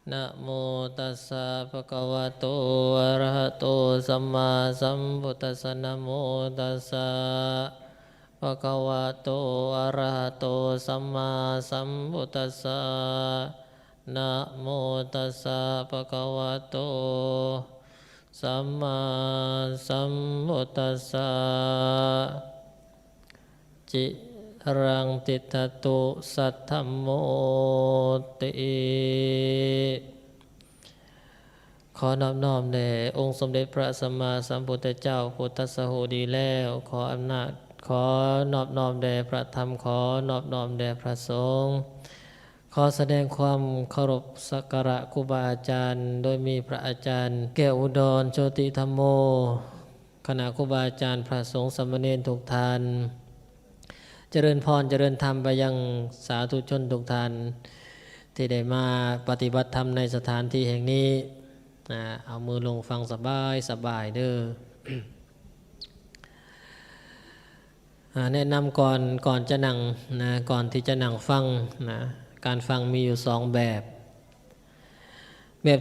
นะโมตัสสะภะคะวะโตอะระหะโตสัมมาสัมพุทธัสสะนะโมตัสสะภะคะวะโตอะระหะโตสัมมาสัมพุทธัสสะนะโมตัสสะภะคะวะโตสัมมาสัมพุทธัสสะจิรังติฏฐตุสัทธัมโมติขอนอบน้อมแด่องค์สมเด็จพระสัมมาสัมพุทธเจ้าพุทธสหูดีแล้วขออำนาจขอนอบน้อมแด่พระธรรมขอนอบน้อมแด่พระสงฆ์ขอแสดงความเคารพสักการะครูบาอาจารย์โดยมีพระอาจารย์แก้วอุดรโชติธรรมโมคณะครูบาอาจารย์พระสงฆ์สามเณรทุกท่านเจริญพรเจริญธรรมไปยังสาธุชนทุกท่านที่ได้มาปฏิบัติธรรมในสถานที่แห่งนี้เอามือลงฟังสบายสบายเด้อ แนะนำก่อนจะนั่งนะก่อนที่จะนั่งฟังนะการฟังมีอยู่สองแบบ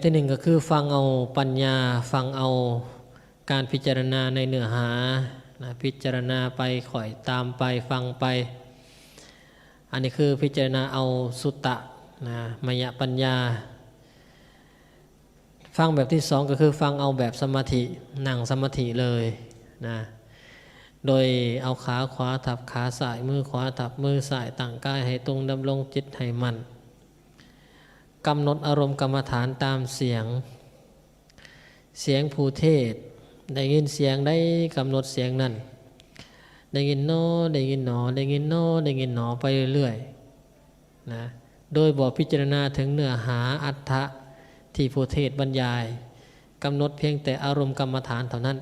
ที่หนึ่งก็คือฟังเอาปัญญาฟังเอาการพิจารณาในเนื้อหานะพิจารณาไปข่อยตามไปฟังไปอันนี้คือพิจารณาเอาสุตตะนะมยปัญญาฟังแบบที่สองก็คือฟังเอาแบบสมาธินั่งสมาธิเลยนะโดยเอาขาขวาทับขาซ้ายมือขวาทับมือซ้ายตั้งกายให้ตรงดำรงจิตให้มั่นกำหนดอารมณ์กรรมฐานตามเสียงผู้เทศได้ยินเสียงได้กำหนดเสียงนั้นได้ยินโนได้ยินหนอได้ยินโนได้ยินหนอไปเรื่อยๆนะโดยบอกพิจารณาถึงเนื้อหาอัตถะที่ผู้เทศบรรยายกำหนดเพียงแต่อารมณ์กรรมฐานเท่านั้น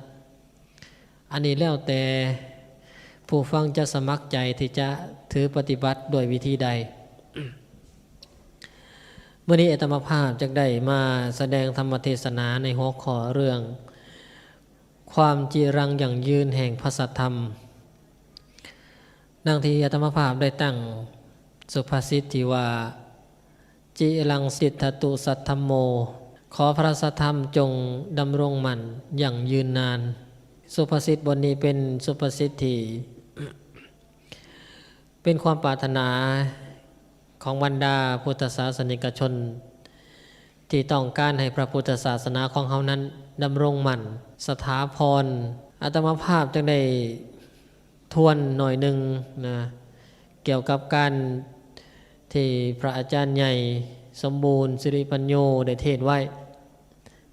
อันนี้แล้วแต่ผู้ฟังจะสมัครใจที่จะถือปฏิบัติโดยวิธีใด เมื่อนี้อาตมาภาพจะได้มาแสดงธรรมเทศนาในหัวข้อเรื่องความจีรังอย่างยืนแห่งพระสัทธรรมดังที่อาตมาภาพได้ตั้งสุภาษิตที่ว่าจิรังสิทธตุสัทธโมขอพระสัทธรรมจงดำรงมั่นอย่างยืนนานสุภาษิตบทนี้เป็นสุภาษิตที่ เป็นความปรารถนาของบรรดาพุทธศาสนิกชนที่ต้องการให้พระพุทธศาสนาของเขานั้นดำรงมั่นสถาพรอาตมาภาพจึงได้ทวนหน่อยหนึ่งนะเกี่ยวกับการที่พระอาจารย์ใหญ่สมบูรณ์สิริปัญโยได้เทศไว้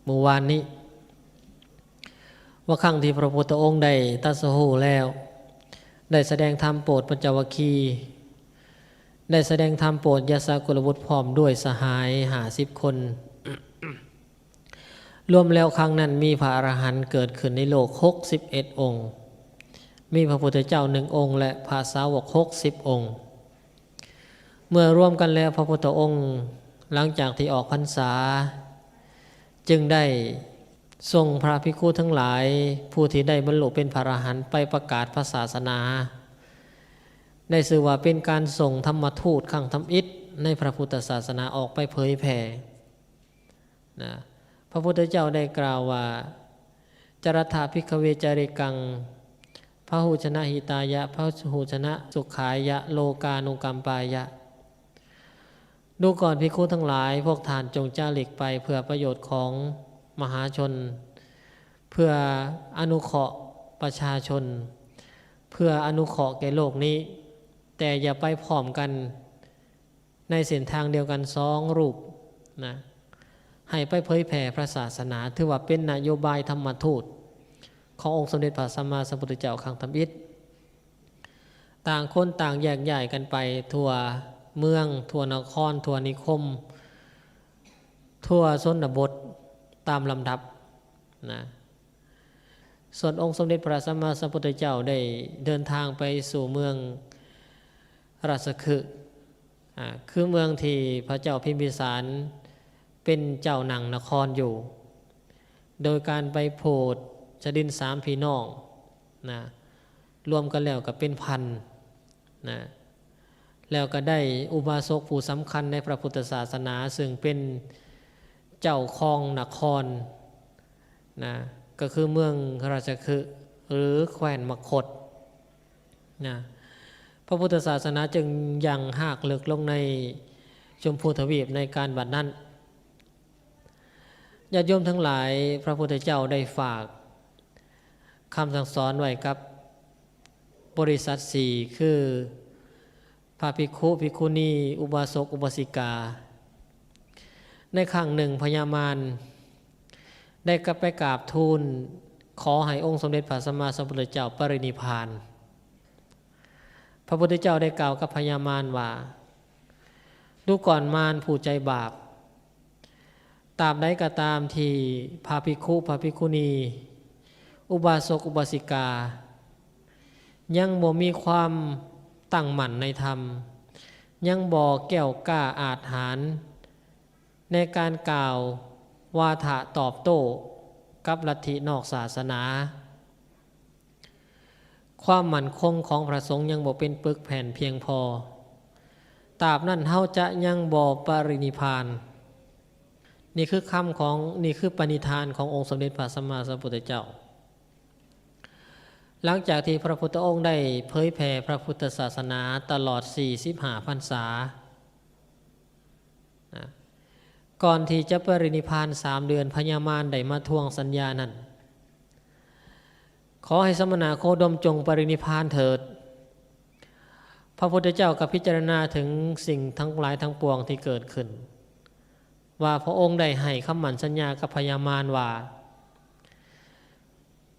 เมื่อวานนี้ว่าครั้งที่พระพุทธองค์ได้ตรัสรู้แล้วได้แสดงธรรมโปรดปัญจวัคคีย์ได้แสดงธรรมโปรดยศกุลบุตรพร้อมด้วยสหาย50 คน รวมแล้วครั้งนั้นมีพระอรหันต์เกิดขึ้นในโลก61 องค์มีพระพุทธเจ้า1 องค์และพระสาวก60 องค์เมื่อรวมกันแล้วพระพุทธองค์หลังจากที่ออกพรรษาจึงได้ทรงพระภิกขุทั้งหลายผู้ที่ได้บรรลุเป็นพระอรหันต์ไปประกาศพระศาสนาได้ชื่อว่าเป็นการส่งธรรมทูตขังธรรมอิฐในพระพุทธศาสนาออกไปเผยแผ่นะพระพุทธเจ้าได้กล่าวว่าจรัตถาภิกขเวจาริกังพหูชนะหิตายะพหูชนะสุขายะโลกานุกัมปายะดูก่อนภิกขุทั้งหลายพวกท่านจงจาริกไปเพื่อประโยชน์ของมหาชนเพื่ออนุเคราะห์ประชาชนเพื่ออนุเคราะห์แก่โลกนี้แต่อย่าไปพร้อมกันในเส้นทางเดียวกัน2 รูปนะให้ไปเผยแผ่พระศาสนาถือว่าเป็นนโยบายธรรมทูตขององค์สมเด็จพระสัมมาสัมพุทธเจ้าขังธรรมอิฐต่างคนต่างแยกย้ายกันไปทั่วเมืองทั่วนครทั่วนิคมทั่วชนบทตามลำดับนะส่วนองค์สมเด็จพระสัมมาสัมพุทธเจ้าได้เดินทางไปสู่เมืองราชคฤห์คือเมืองที่พระเจ้าพิมพิสารเป็นเจ้าหนังนครอยู่โดยการไปโปรดชดิน3 พี่น้องนะรวมกันแล้วก็เป็นพันนะแล้วก็ได้อุบาสกผู้สำคัญในพระพุทธศาสนาซึ่งเป็น เจ้าครองนครนะก็คือเมืองราชคฤห์หรือแคว้นมคธนะพระพุทธศาสนาจึงยังหากลึกลงในชมพูทวีปในการบัดนั้นญาติโยมทั้งหลายพระพุทธเจ้าได้ฝากคำสั่งสอนไว้กับบริษัทสี่คือพระภิกขุภิกขุณีอุบาสกอุบาสิกาในครั้งหนึ่งพญามารได้กลับไปกราบทูลขอให้องค์สมเด็จพระสัมมาสัมพุทธเจ้าปรินิพพานพระพุทธเจ้าได้กล่าวกับพญามารว่าดูก่อนมารผู้ใจบาปตราบใดก็ตามที่พระภิกขุพระภิกขุณีอุบาสกอุบาสิกายังบ่มีความตั้งมั่นในธรรมยังบ่แก้วกล้าอาจหาญในการกล่าววาทะตอบโต้กับลัทธินอกศาสนาความมั่นคงของพระสงฆ์ยังบ่เป็นปึกแผ่นเพียงพอตราบนั้นเฮาจะยังบ่ปรินิพพานนี่คือคำของนี่คือปณิธานขององค์สมเด็จพระสัมมาสัมพุทธเจ้าหลังจากที่พระพุทธองค์ได้เผยแผ่พระพุทธศาสนาตลอด45พรรษาก่อนที่จะปรินิพพาน3 เดือนพญามารได้มาทวงสัญญานั้นขอให้สมณโคดมจงปรินิพพานเถิดพระพุทธเจ้าก็พิจารณาถึงสิ่งทั้งหลายทั้งปวงที่เกิดขึ้นว่าพระองค์ได้ให้คำมั่นสัญญากับพญามารว่า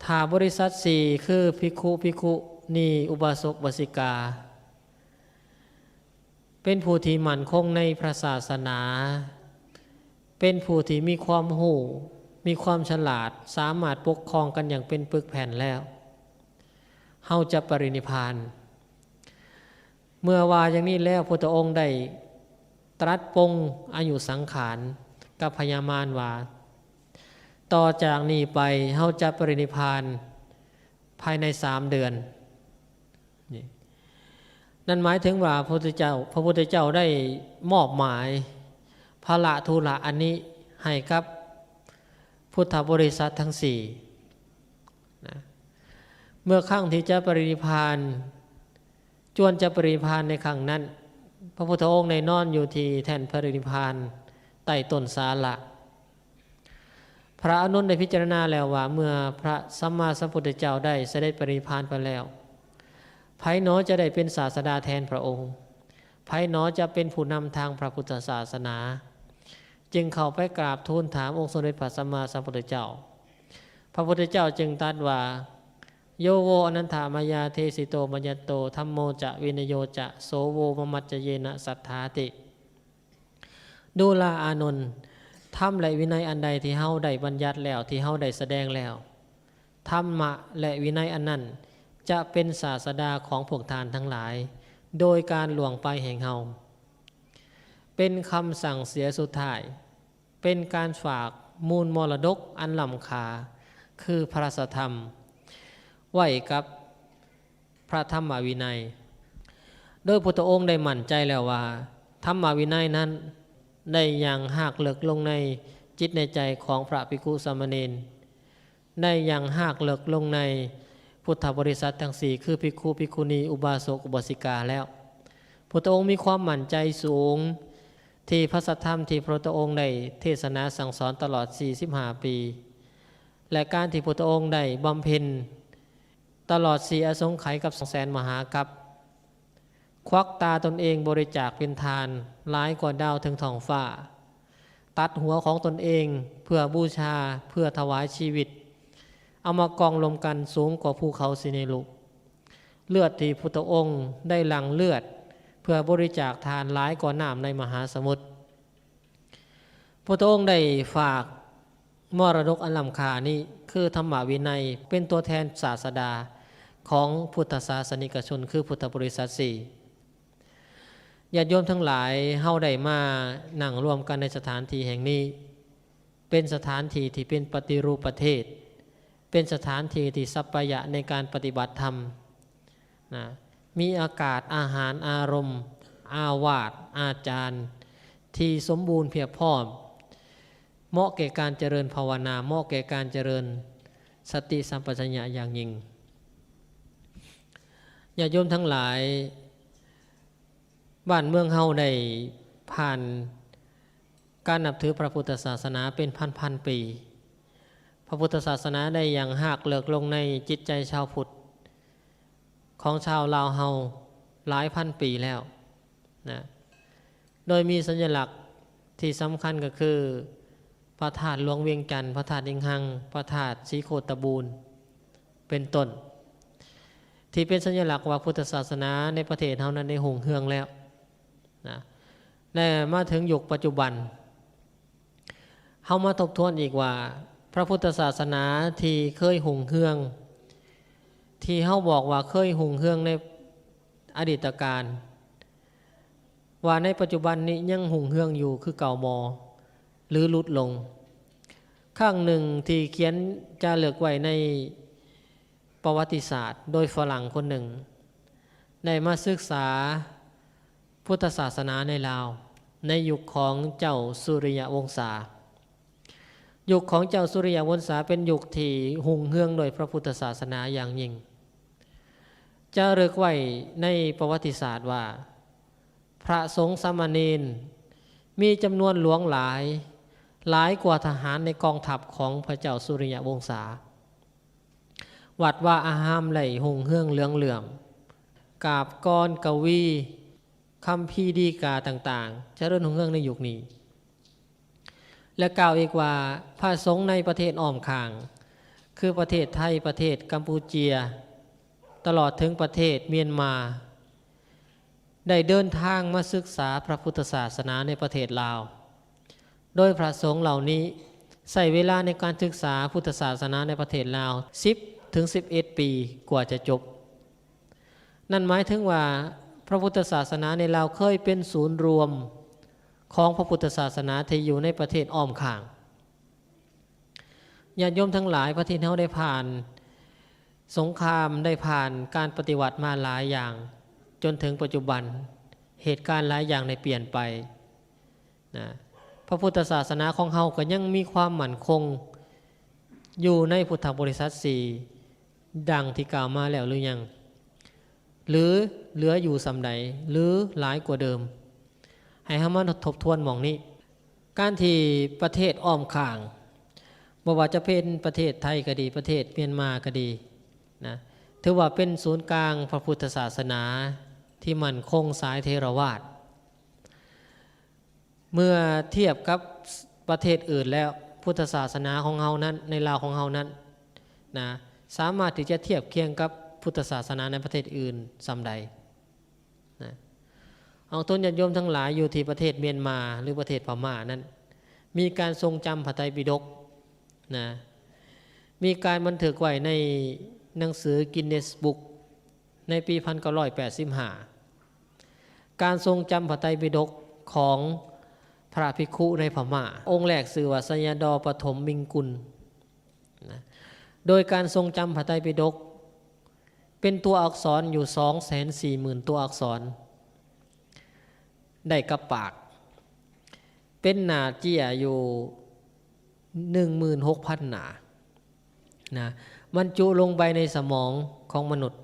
ถ้าบริษัทสี่คือภิกขุภิกขุณีอุบาสกอุบาสิกาเป็นผู้ที่มั่นคงในพระศาสนาเป็นผู้ที่มีความรู้มีความฉลาดสามารถปกครองกันอย่างเป็นปึกแผ่นแล้วเฮาจะปรินิพพานเมื่อว่าอย่างนี้แล้วพระพุทธองค์ได้ตรัสปรงอายุสังขารกับพญามารว่าต่อจากนี้ไปเฮาจะปรินิพพานภายใน3 เดือนนั่นหมายถึงว่าพระพุทธเจ้าได้มอบหมายภาระธุระอันนี้ให้กับพุทธบริษัททั้ง4นะเมื่อครั้งที่จะปรินิพพานจวนจะปรินิพพานในครั้งนั้นพระพุทธองค์ในนอนอยู่ที่แท่นปรินิพพานใต้ต้นสาละพระอานนท์ได้พิจารณาแล้วว่าเมื่อพระสัมมาสัมพุทธเจ้าได้เสด็จปรินิพพานไปแล้วไผหนอจะได้เป็นศาสดาแทนพระองค์ไผหนอจะเป็นผู้นำทางพระพุทธศาสนาจึงเข้าไปกราบทูลถามองค์สมเด็จพระสัมมาสัมพุทธเจ้าพระพุทธเจ้าจึงตรัสว่าโยโวอนันถามายาเทสิโตมัญญโตธัมโมจะวินโยจะโสโวมมัจเจเยนะสัทธาติดูลาอานนท์ธรรมและวินัยอันใดที่เฮาได้บัญญัติแล้วที่เฮาได้แสดงแล้วธรรมะและวินัยอันนั้นจะเป็นศาสดาของพวกทานทั้งหลายโดยการล่วงไปแห่งเฮาเป็นคำสั่งเสียสุดท้ายเป็นการฝากมูลมรดกอันล้ำค่าคือพระสัทธรรมไว้กับพระธรรมวินัยโดยพุทธองค์ได้มั่นใจแล้วว่าธรรมวินัยนั้นได้อย่างหากเลิกลงในจิตในใจของพระภิกขุสามเณรได้อย่างหากเลิกลงในพุทธบริษัททั้ง4คือภิกขุภิกขุณีอุบาสกอุบาสิกาแล้วพุทธองค์มีความมั่นใจสูงที่พระสัทธรรมที่พระองค์ได้เทศนาสั่งสอนตลอด45 ปีและการที่พระองค์ได้บำเพ็ญตลอด4 อสงไขยกับ200,000 มหากัปควักตาตนเองบริจาคเป็นทานหลายกว่าดาวถึงท้องฟ้าตัดหัวของตนเองเพื่อบูชาเพื่อถวายชีวิตเอามากองรวมกันสูงกว่าภูเขาสิเนรุเลือดที่พุทธองค์ได้หลั่งเลือดเพื่อบริจาคทานหลายกว่าน้ำในมหาสมุทรพุทธองค์ได้ฝากมรดกอันล้ำค่านี้คือธรรมวินัยเป็นตัวแทนศาสดาของพุทธศาสนิกชนคือพุทธบริษัท4ญาติโยมทั้งหลายเฮาได้มานั่งรวมกันในสถานที่แห่งนี้เป็นสถานที่ที่เป็นปฏิรูปประเทศเป็นสถานที่ที่สัพพยะในการปฏิบัติธรรมนะมีอากาศอาหารอารมณ์อาวาสอาจารย์ที่สมบูรณ์เพียบพร้อม เหมาะแก่การเจริญภาวนาเหมาะแก่การเจริญสติสัมปชัญญะอย่างยิ่งญาติโยมทั้งหลายบ้านเมืองเฮาได้ผ่านการนับถือพระพุทธศาสนาเป็นพันปี พระพุทธศาสนาได้อย่างหากเลิกลงในจิตใจชาวพุทธของชาวลาวเฮาหลายพันปีแล้วนะโดยมีสัญลักษณ์ที่สำคัญก็คือพระธาตุหลวงเวียงจันทร์พระธาตุอิงหังพระธาตุศรีโคตบูรณ์เป็นต้นที่เป็นสัญลักษณ์ว่าพุทธศาสนาในประเทศเฮานั้นได้หุ่งเฮืองแล้วนะและมาถึงยุคปัจจุบันเฮามาทบทวนอีกว่าพระพุทธศาสนาที่เคยหุ่งเฮืองที่เฮาบอกว่าเคยหุ่งเฮืองในอดีตการว่าในปัจจุบันนี้ยังหุ่งเฮืองอยู่คือเก่าบ่หรือลดลงข้างหนึ่งที่เขียนจารึกไว้ในประวัติศาสตร์โดยฝรั่งคนหนึ่งได้มาศึกษาพุทธศาสนาในลาวในยุคของเจ้าสุริยวงศายุคของเจ้าสุริยวงศาเป็นยุคที่หุ่งเฮืองโดยพระพุทธศาสนาอย่างยิ่งจารึกไว้ในประวัติศาสตร์ว่าพระสงฆ์สามเณรมีจำนวนหลวงหลายกว่าทหารในกองทัพของพระเจ้าสุริยวงศาวัดว่าอาหามไหลหุ่งเฮืองเหลืองเหลื่อมกาบกรกวีคำพีดีกาต่างๆจะเริ่มหุ่งเฮืองในยุคนี้และกล่าวอีกว่าพระสงฆ์ในประเทศอ้อมข้างคือประเทศไทยประเทศกัมพูเชียตลอดถึงประเทศเมียนมาได้เดินทางมาศึกษาพระพุทธศาสนาในประเทศลาวโดยพระสงฆ์เหล่านี้ใช้เวลาในการศึกษาพุทธศาสนาในประเทศลาว10 ถึง 11 ปีกว่าจะจบนั่นหมายถึงว่าพระพุทธศาสนาในลาวเคยเป็นศูนย์รวมของพระพุทธศาสนาที่อยู่ในประเทศอ้อมข้างญาติโยมทั้งหลายประเทศเราได้ผ่านสงครามได้ผ่านการปฏิวัติมาหลายอย่างจนถึงปัจจุบันเหตุการณ์หลายอย่างได้เปลี่ยนไปนะพระพุทธศาสนาของเฮาก็ยังมีความมั่นคงอยู่ในพุทธบริษัท4ดังที่กล่าวมาแล้วหรือยังหรือเหลืออยู่สำใดหรือหลายกว่าเดิมให้เฮามาทบทวนหม่องนี้การที่ประเทศอ้อมข้างบ่ว่าจะเป็นประเทศไทยก็ดีประเทศเมียนมาก็ดีนะถือว่าเป็นศูนย์กลางพระพุทธศาสนาที่มั่นคงสายเทรวาทเมื่อเทียบกับประเทศอื่นแล้วพุทธศาสนาของเฮานั้นในลาวของเฮานั้นนะสามารถที่จะเทียบเคียงกับพุทธศาสนาในประเทศอื่นส่ำใดนะเอาต้นญาติโยมทั้งหลายอยู่ที่ประเทศเมียนมาหรือประเทศพม่านั้นมีการทรงจำพระไตรปิฎกนะมีการบันทึกไว้ในหนังสือกินเนสบุ๊กในปี 1985 การทรงจำพระไตรปิฎกของพระภิกขุในพม่าองค์แรกชื่อว่าสัญญาดอปฐมมิงกุลนะโดยการทรงจำพระไตรปิฎกเป็นตัวอักษรอยู่ 240,000 ตัวอักษรได้กับปากเป็นหนาเจียอยู่ 16,000 หนานะมันจุลงไปในสมองของมนุษย์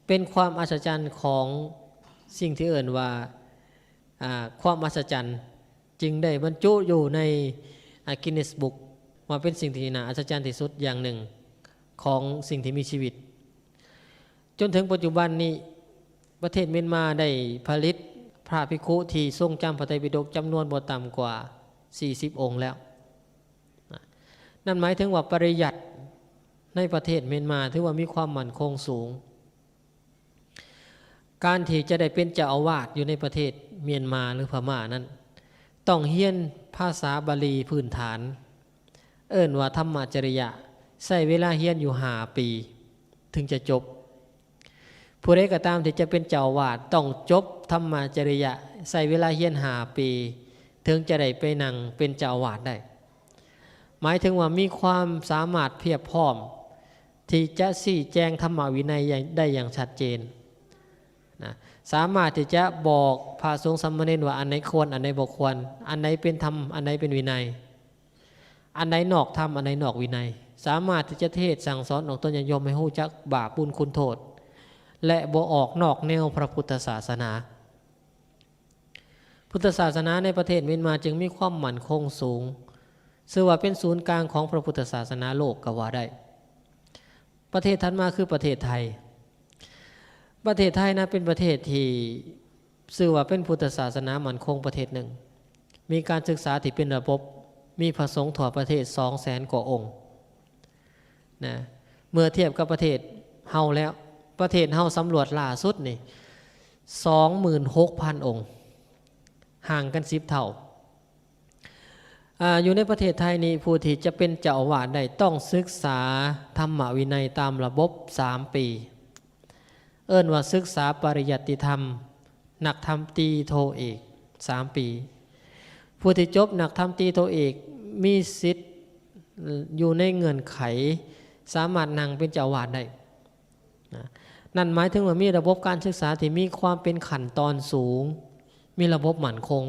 เป็นความอัศจรรย์ของสิ่งที่เอ่ยว่าความอัศจรรย์จึงได้บรรจุอยู่ในกินเนสบุ๊กมาเป็นสิ่งที่น่าอัศจรรย์ที่สุดอย่างหนึ่งของสิ่งที่มีชีวิตจนถึงปัจจุบันนี้ประเทศเมียนมาได้ผลิตพระภิกขุที่ทรงจำพระไตรปิฎกจำนวนบ่ต่ำกว่า40 องค์แล้วนั่นหมายถึงว่าปริยัติในประเทศเมียนมาถือว่ามีความมั่นคงสูงการที่จะได้เป็นเจ้าอาวาสอยู่ในประเทศเมียนมาหรือพม่านั้นต้องเรียนภาษาบาลีพื้นฐานเอิ้นว่าธรรมจริยะใช้เวลาเรียนอยู่5 ปีถึงจะจบผู้ใดก็ตามที่จะเป็นเจ้าอาวาสต้องจบธรรมจริยะใช้เวลาเรียน5 ปีถึงจะได้ไปนั่งเป็นเจ้าอาวาสได้หมายถึงว่ามีความสามารถเพียบพร้อมที่จะชี้แจงธรรมวินัยได้อย่างชัดเจนนะสามารถที่จะบอกพระสงฆ์สามเณรว่าอันไหนควรอันไหนบ่ควรอันไหนเป็นธรรมอันไหนเป็นวินัย อันใดนอกธรรมอันใดนอกวินัยสามารถที่จะเทศสั่งสอนออกตนญาติโยมให้รู้จักบาปบุญคุณโทษและบ่ออกนอกแนวพระพุทธศาสนาพุทธศาสนาในประเทศเมียนมาจึงมีความมั่นคงสูงซึ่งว่าเป็นศูนย์กลางของพระพุทธศาสนาโลกก็ว่าได้ประเทศถัดมาคือประเทศไทยประเทศไทยนะเป็นประเทศที่ชื่อว่าเป็นพุทธศาสนามั่นคงประเทศหนึ่งมีการศึกษาที่เป็นระบบมีพระสงฆ์ทั่วประเทศ 200,000 กว่าองค์นะเมื่อเทียบกับประเทศเฮาแล้วประเทศเฮาสำรวจล่าสุดนี่ 26,000 องค์ห่างกัน10 เท่าอยู่ในประเทศไทยนี้ผู้ที่จะเป็นเจ้าอาวาสได้ต้องศึกษาธรรมวินัยตามระบบ3 ปีเอิ้นว่าศึกษาปริยัติธรรมนักธรรมตรีโทเอก3 ปีผู้ที่จบนักธรรมตรีโทเอกมีสิทธิ์อยู่ในเงื่อนไขสามารถนั่งเป็นเจ้าอาวาสได้นั่นหมายถึงว่ามีระบบการศึกษาที่มีความเป็นขั้นตอนสูงมีระบบมั่นคง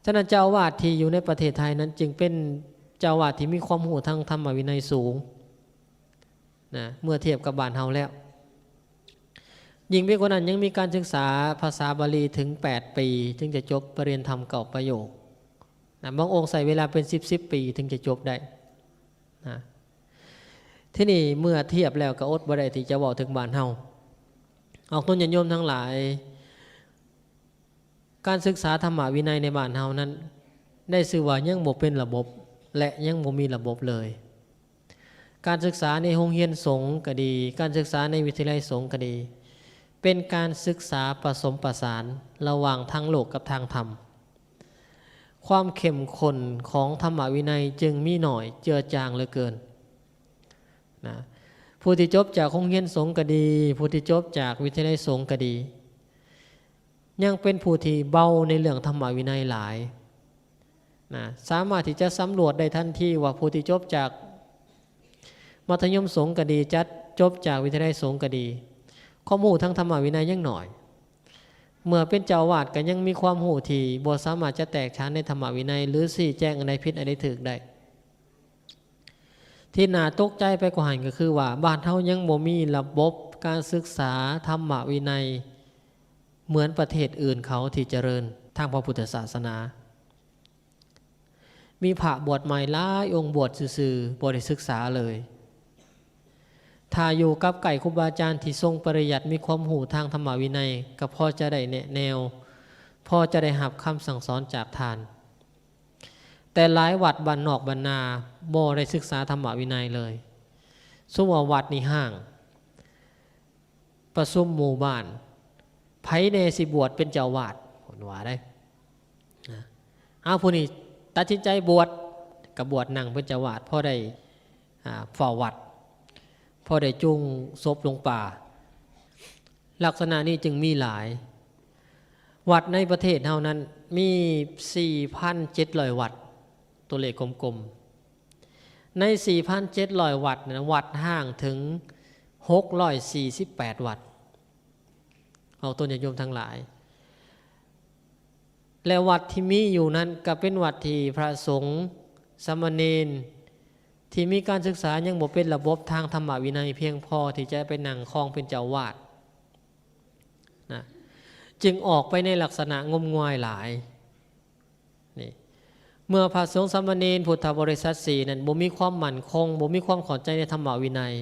ฉะนั้นเจ้าอาวาสที่อยู่ในประเทศไทยนั้นจึงเป็นเจ้าอาวาสที่มีความรู้ทางธรรมวินัยสูงนะเมื่อเทียบกับบ้านเฮาแล้วยิ่งไปกว่านั้นยังมีการศึกษาภาษาบาลีถึง8 ปีถึงจะจบปรริญญาธรรมเก่าประโยคนะบางองค์ใส่เวลาเป็น10 ปีถึงจะจบได้นะที่นี่เมื่อเทียบแล้วก็อดบ่ได้ที่จะบอกถึงบ้านเฮาออกต้นญาติโยมทั้งหลายการศึกษาธรรมวินัยในบ้านเฮานั้นได้ชื่อว่ายังบ่เป็นระบบและยังบ่มีระบบเลยการศึกษาในโรงเรียนสงฆ์ก็ดีการศึกษาในวิทยาลัยสงฆ์ก็ดีเป็นการศึกษาผสมประสานระหว่างทางโลกกับทางธรรมความเข้มข้นของธรรมวินัยจึงมีหน่อยเจือจางเหลือเกินนะผู้ที่จบจากโรงเรียนสงฆ์ก็ดีผู้ที่จบจากวิทยาลัยสงฆ์ก็ดียังเป็นผู้ที่เบาในเรื่องธรรมวินัยหลายนะสามารถที่จะสำรวจได้ทันทีว่าผู้ที่จบจากมัธยมสงฆ์ก็ดีจัดจบจากวิทยาลัยสงฆ์ก็ดีข้อมูลทางธรรมวินัยยังหน่อยเมื่อเป็นเจ้าอาวาสก็ยังมีความรู้ที่บ่สามารถจะแตกฉานในธรรมวินัยหรือชี้แจงอันใดผิดอันใดถูกได้ที่น่าตกใจไปกว่าหันก็คือว่าบ้านเฮายังบ่มีระบบการศึกษาธรรมวินัยเหมือนประเทศอื่นเขาที่เจริญทางพระพุทธศาสนามีพระบวชใหม่หลายองค์บวชซื่อๆบ่ได้ศึกษาเลยถ้าอยู่กับไก่ครูบาอาจารย์ที่ทรงปริยัติมีความรู้ทางธรรมวินัยก็พอจะได้แนวพอจะได้รับคำสั่งสอนจากทานแต่หลายวัดบ้านนอกบ้านนาบ่ได้ศึกษาธรรมวินัยเลยสมมุติว่าวัดนี่ห้างประชุมหมู่บ้านไผแน่สิบวชเป็นเจ้าวาดผลว่าได้เอาผู้นี้ตัดสินใจบวชกับบวชนั่งเป็นเจ้าวาดพอได้ฝ่าวัดพอได้จุงศพลงป่าลักษณะนี้จึงมีหลายวัดในประเทศเท่านั้นมี 4,700 วัดตัวเลขกลมๆใน 4,700 วัดนะวัดห่างถึง648 วัดเอาต้นญาติโยมทั้งหลายและวัดที่มีอยู่นั้นก็เป็นวัดที่พระสงฆ์สามเณรที่มีการศึกษายังบ่เป็นระบบทางธรรมวินัยเพียงพอที่จะไปนั่งครองเป็นเจ้าวาดนะจึงออกไปในลักษณะงมงายหลายนี่เมื่อพระสงฆ์สามเณรพุทธบริษัท4นั้นบ่มีความมั่นคงบ่มีความเข้าใจในธรรมวินัย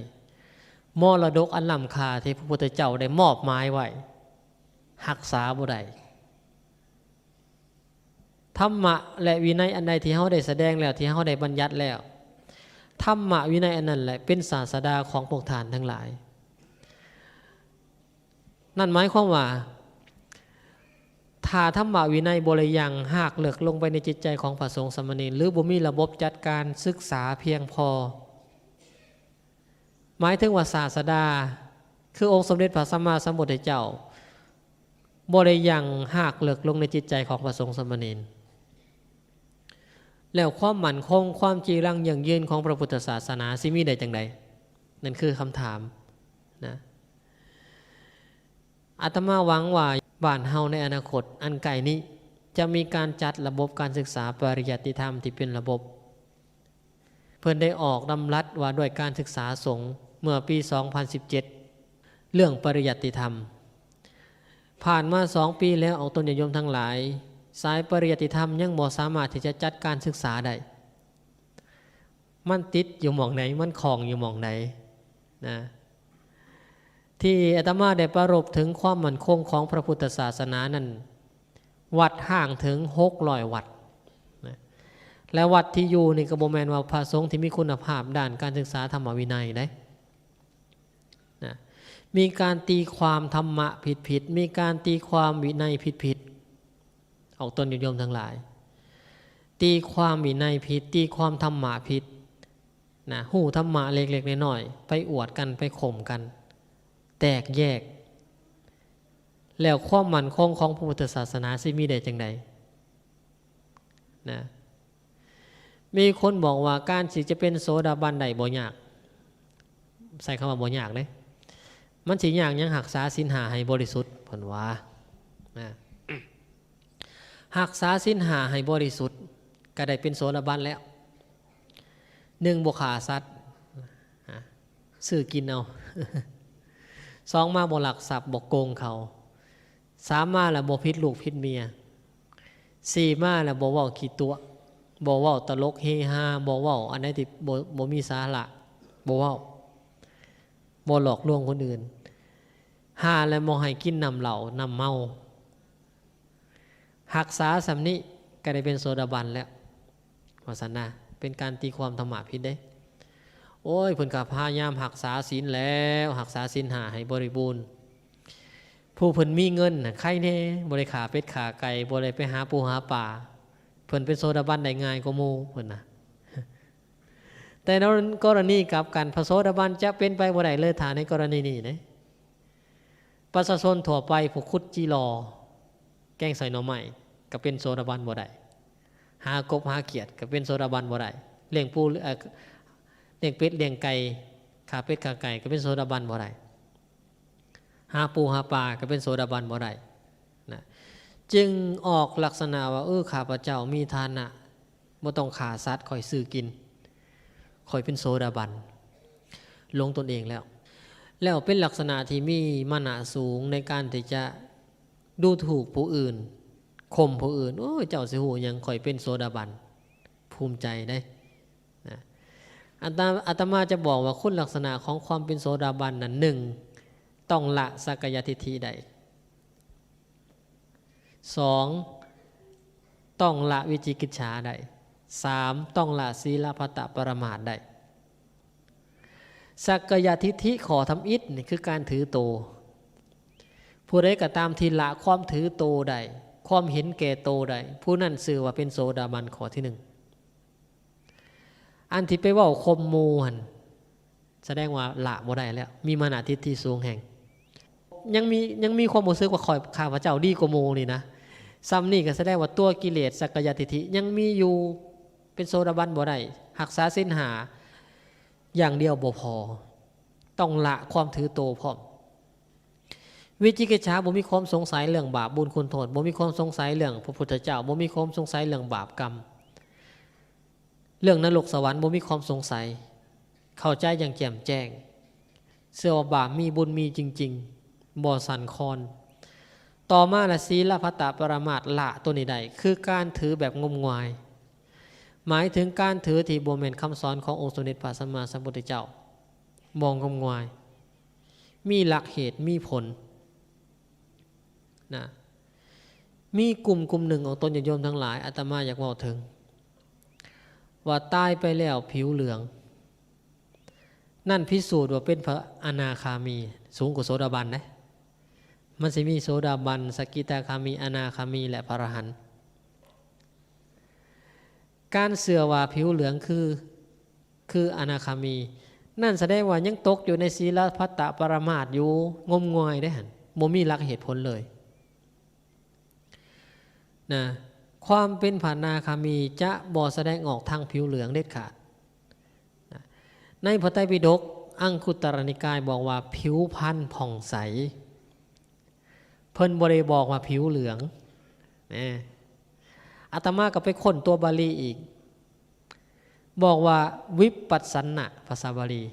มรดกอันล้ำค่าที่พระพุทธเจ้าได้มอบหมายไว้รักษาบ่ได้ธรรมะและวินัยอันใดที่เฮาได้แสดงแล้วที่เฮาได้บัญญัติแล้วธรรมะวินัยอันนั้นแหละเป็นศาสดาของพวกท่านทั้งหลายนั่นหมายความว่าถ้าธรรมะวินัยบ่ได้ยังหากเลิกลงไปในจิตใจของพระสงฆ์สามเณรหรือบ่มีระบบจัดการศึกษาเพียงพอหมายถึงว่าศาสดาคือองค์สมเด็จพระสัมมาสัมพุทธเจ้าบ่ได้ยังหากเลิกลงในจิตใจของพระสงฆ์สามเณรแล้วความมั่นคงความจีรังยั่งยืนของพระพุทธศาสนาสิมีได้จังใดนั่นคือคำถามนะอาตมาหวังว่าบ้านเฮาในอนาคตอันไกลนี้จะมีการจัดระบบการศึกษาปริยัติธรรมที่เป็นระบบ เพิ่นได้ออกดำรัสว่าด้วยการศึกษาสงฆ์เมื่อปี 2017 เรื่องปริยัติธรรมผ่านมา2 ปีแล้วเอาตนญาติโยมทั้งหลายสายปริยัติธรรมยังบ่สามารถที่จะจัดการศึกษาได้มันติดอยู่หม่องไหนมันคล้องอยู่หม่องไหนนะที่อาตมาได้ประรบถึงความมั่นคงของพระพุทธศาสนานั้นวัดห่างถึง600 วัดนะและวัดที่อยู่นี่ก็บ่แม่นว่าพระสงฆ์ที่มีคุณภาพด้านการศึกษาธรรมวินัยได้นะมีการตีความธรรมะผิดมีการตีความวินัยผิดเอาตนโยมทั้งหลายตีความวินัยผิดตีความธรรมะผิดนะหูธรรมะเล็กๆน้อยๆไปอวดกันไปข่มกันแตกแยกแล้วความมั่นคงของพระพุทธศาสนาสิมีได้จังใดนะมีคนบอกว่าการสิจะเป็นโสดาบันได้บ่ยากใส่คำว่าบ่ยากเลยมันสิยากยังรักษาศีล 5ให้บริสุทธิ์เพิ่นว่านะรักษาศีล 5ให้บริสุทธิ์ก็ได้เป็นโสดาบันแล้ว1บ่ฆ่าสัตว์ซื้อกินเอา2มาบ่ลักทรัพย์บ่โกงเขา3มาแล้วบ่ผิดลูกผิดเมีย4มาแล้วบ่เว้าขี้ตัวบ่เว้าตลกเฮฮาบ่เว้าอันใดที่บ่มีสาระบ่เว้าบ่หลอกลวงคนอื่น5แล้วบ่ให้กินน้ำเหล้าน้ำเมารักษาสำนี้ก็ได้เป็นโสดาบันแล้วว่าซั่นนะเป็นการตีความธรรมะผิดเด้โอ้ยเพิ่นก็พยายามรักษาศีลแล้วรักษาศีล 5ให้บริบูรณ์ผู้เพิ่นมีเงินน่ะใครแน่บ่ได้ขาเป็ดขาไก่บ่ได้ไปหาปูหาปลาเพิ่นเป็นโสดาบันได้ง่ายกว่าหมู่เพิ่นน่ะแต่ในกรณีกับกันพระโสดาบันจะเป็นไปบ่ได้เลยถ้าในกรณีนี้เด้ประชาชนทั่วไปผู้ขุดจีรอแกงใส่หน่อไม้ก็เป็นโสดาบันบ่ได้หากบหาเขียดก็เป็นโสดาบันบ่ได้เลี้ยงปูเลี้ยงเป็ดเลี้ยงไก่ขาเป็ดขาไก่ก็เป็นโสดาบันบ่ได้หาปูหาปลาก็เป็นโสดาบันบ่ได้นะจึงออกลักษณะว่าข้าพเจ้ามีฐานะบ่ต้องฆ่าสัตว์ค่อยซื้อกินค่อยเป็นโสดาบันลงตนเองแล้วเป็นลักษณะที่มีมานะสูงในการที่จะดูถูกผู้อื่นข่มผู้อื่นโอ้ยเจ้าสิฮู้หยังค่อยเป็นโสดาบันภูมิใจได้นะอาตมาจะบอกว่าคุณลักษณะของความเป็นโสดาบันนั้น1ต้องละสักกายทิฏฐิได้2ต้องละวิจิกิจฉาได้3ต้องละศีลพัตตปรมาทได้สักกายทิฏฐิขอทำอิฐนี่คือการถือโตผู้ใดก็ตามที่ละความถือโตได้ความเห็นแก่โตได้ผู้นั้นชื่อว่าเป็นโสดาบันข้อที่1อันที่ไปเว้าคมมูหั่นแสดงว่าละบ่ได้แล้วมีมานะทิฏฐิสูงแห่งยังมีความรู้สึกว่าข้าพเจ้าดีกว่าหมู่นี่นะซ้ำนี่ก็แสดงว่าตัวกิเลสสักกายทิฏฐิยังมีอยู่เป็นโสดาบันบ่ได้รักษาศีล 5อย่างเดียวบ่พอต้องละความถือโตพร้อมวิจิกิจฉาบ่มีความสงสัยเรื่องบาปบุญคุณโทษบ่มีความสงสัยเรื่องพระพุทธเจ้าบ่มีความสงสัยเรื่องบาปกรรมเรื่องนรกสวรรค์บ่มีความสงสัยเข้าใจอย่างแจ่มแจ้งเชื่อว่าบาปมีบุญมีจริงๆบ่สั่นคลอนต่อมาละศีลพัตตปรมาทละตัวนี้ได้คือการถือแบบงมงายหมายถึงการถือที่บ่แม่นคำสอนขององค์สมเด็จพระสัมมาสัมพุทธเจ้ามองงมงายมีหลักเหตุมีผลนะมีกลุ่มหนึ่งของตนญาติโยมทั้งหลายอาตมาอยากบอกถึงว่าตายไปแล้วผิวเหลืองนั่นพิสูจน์ว่าเป็นพระอนาคามีสูงกว่าโสดาบันนะมันสิมีโสดาบันสกิทาคามีอนาคามีและพระอรหันต์การเสื่อว่าผิวเหลืองคืออนาคามีนั่นแสดงว่ายังตกอยู่ในศีลพัตตปรมาทอยู่งมงายได้หันบ่มีหลักเหตุผลเลยนะความเป็นพระอนาคามีจะบ่แสดงออกทางผิวเหลืองเด็ดขาดนะในพระไตรปิฎกอังคุตรนิกายบอกว่าผิวพรรณผ่องใสเพิ่นบ่ได้บอกว่าผิวเหลืองนะอาตมาก็ไปค้นตัวบาลีอีก บอกว่าวิปัสสนะภาษาบาลี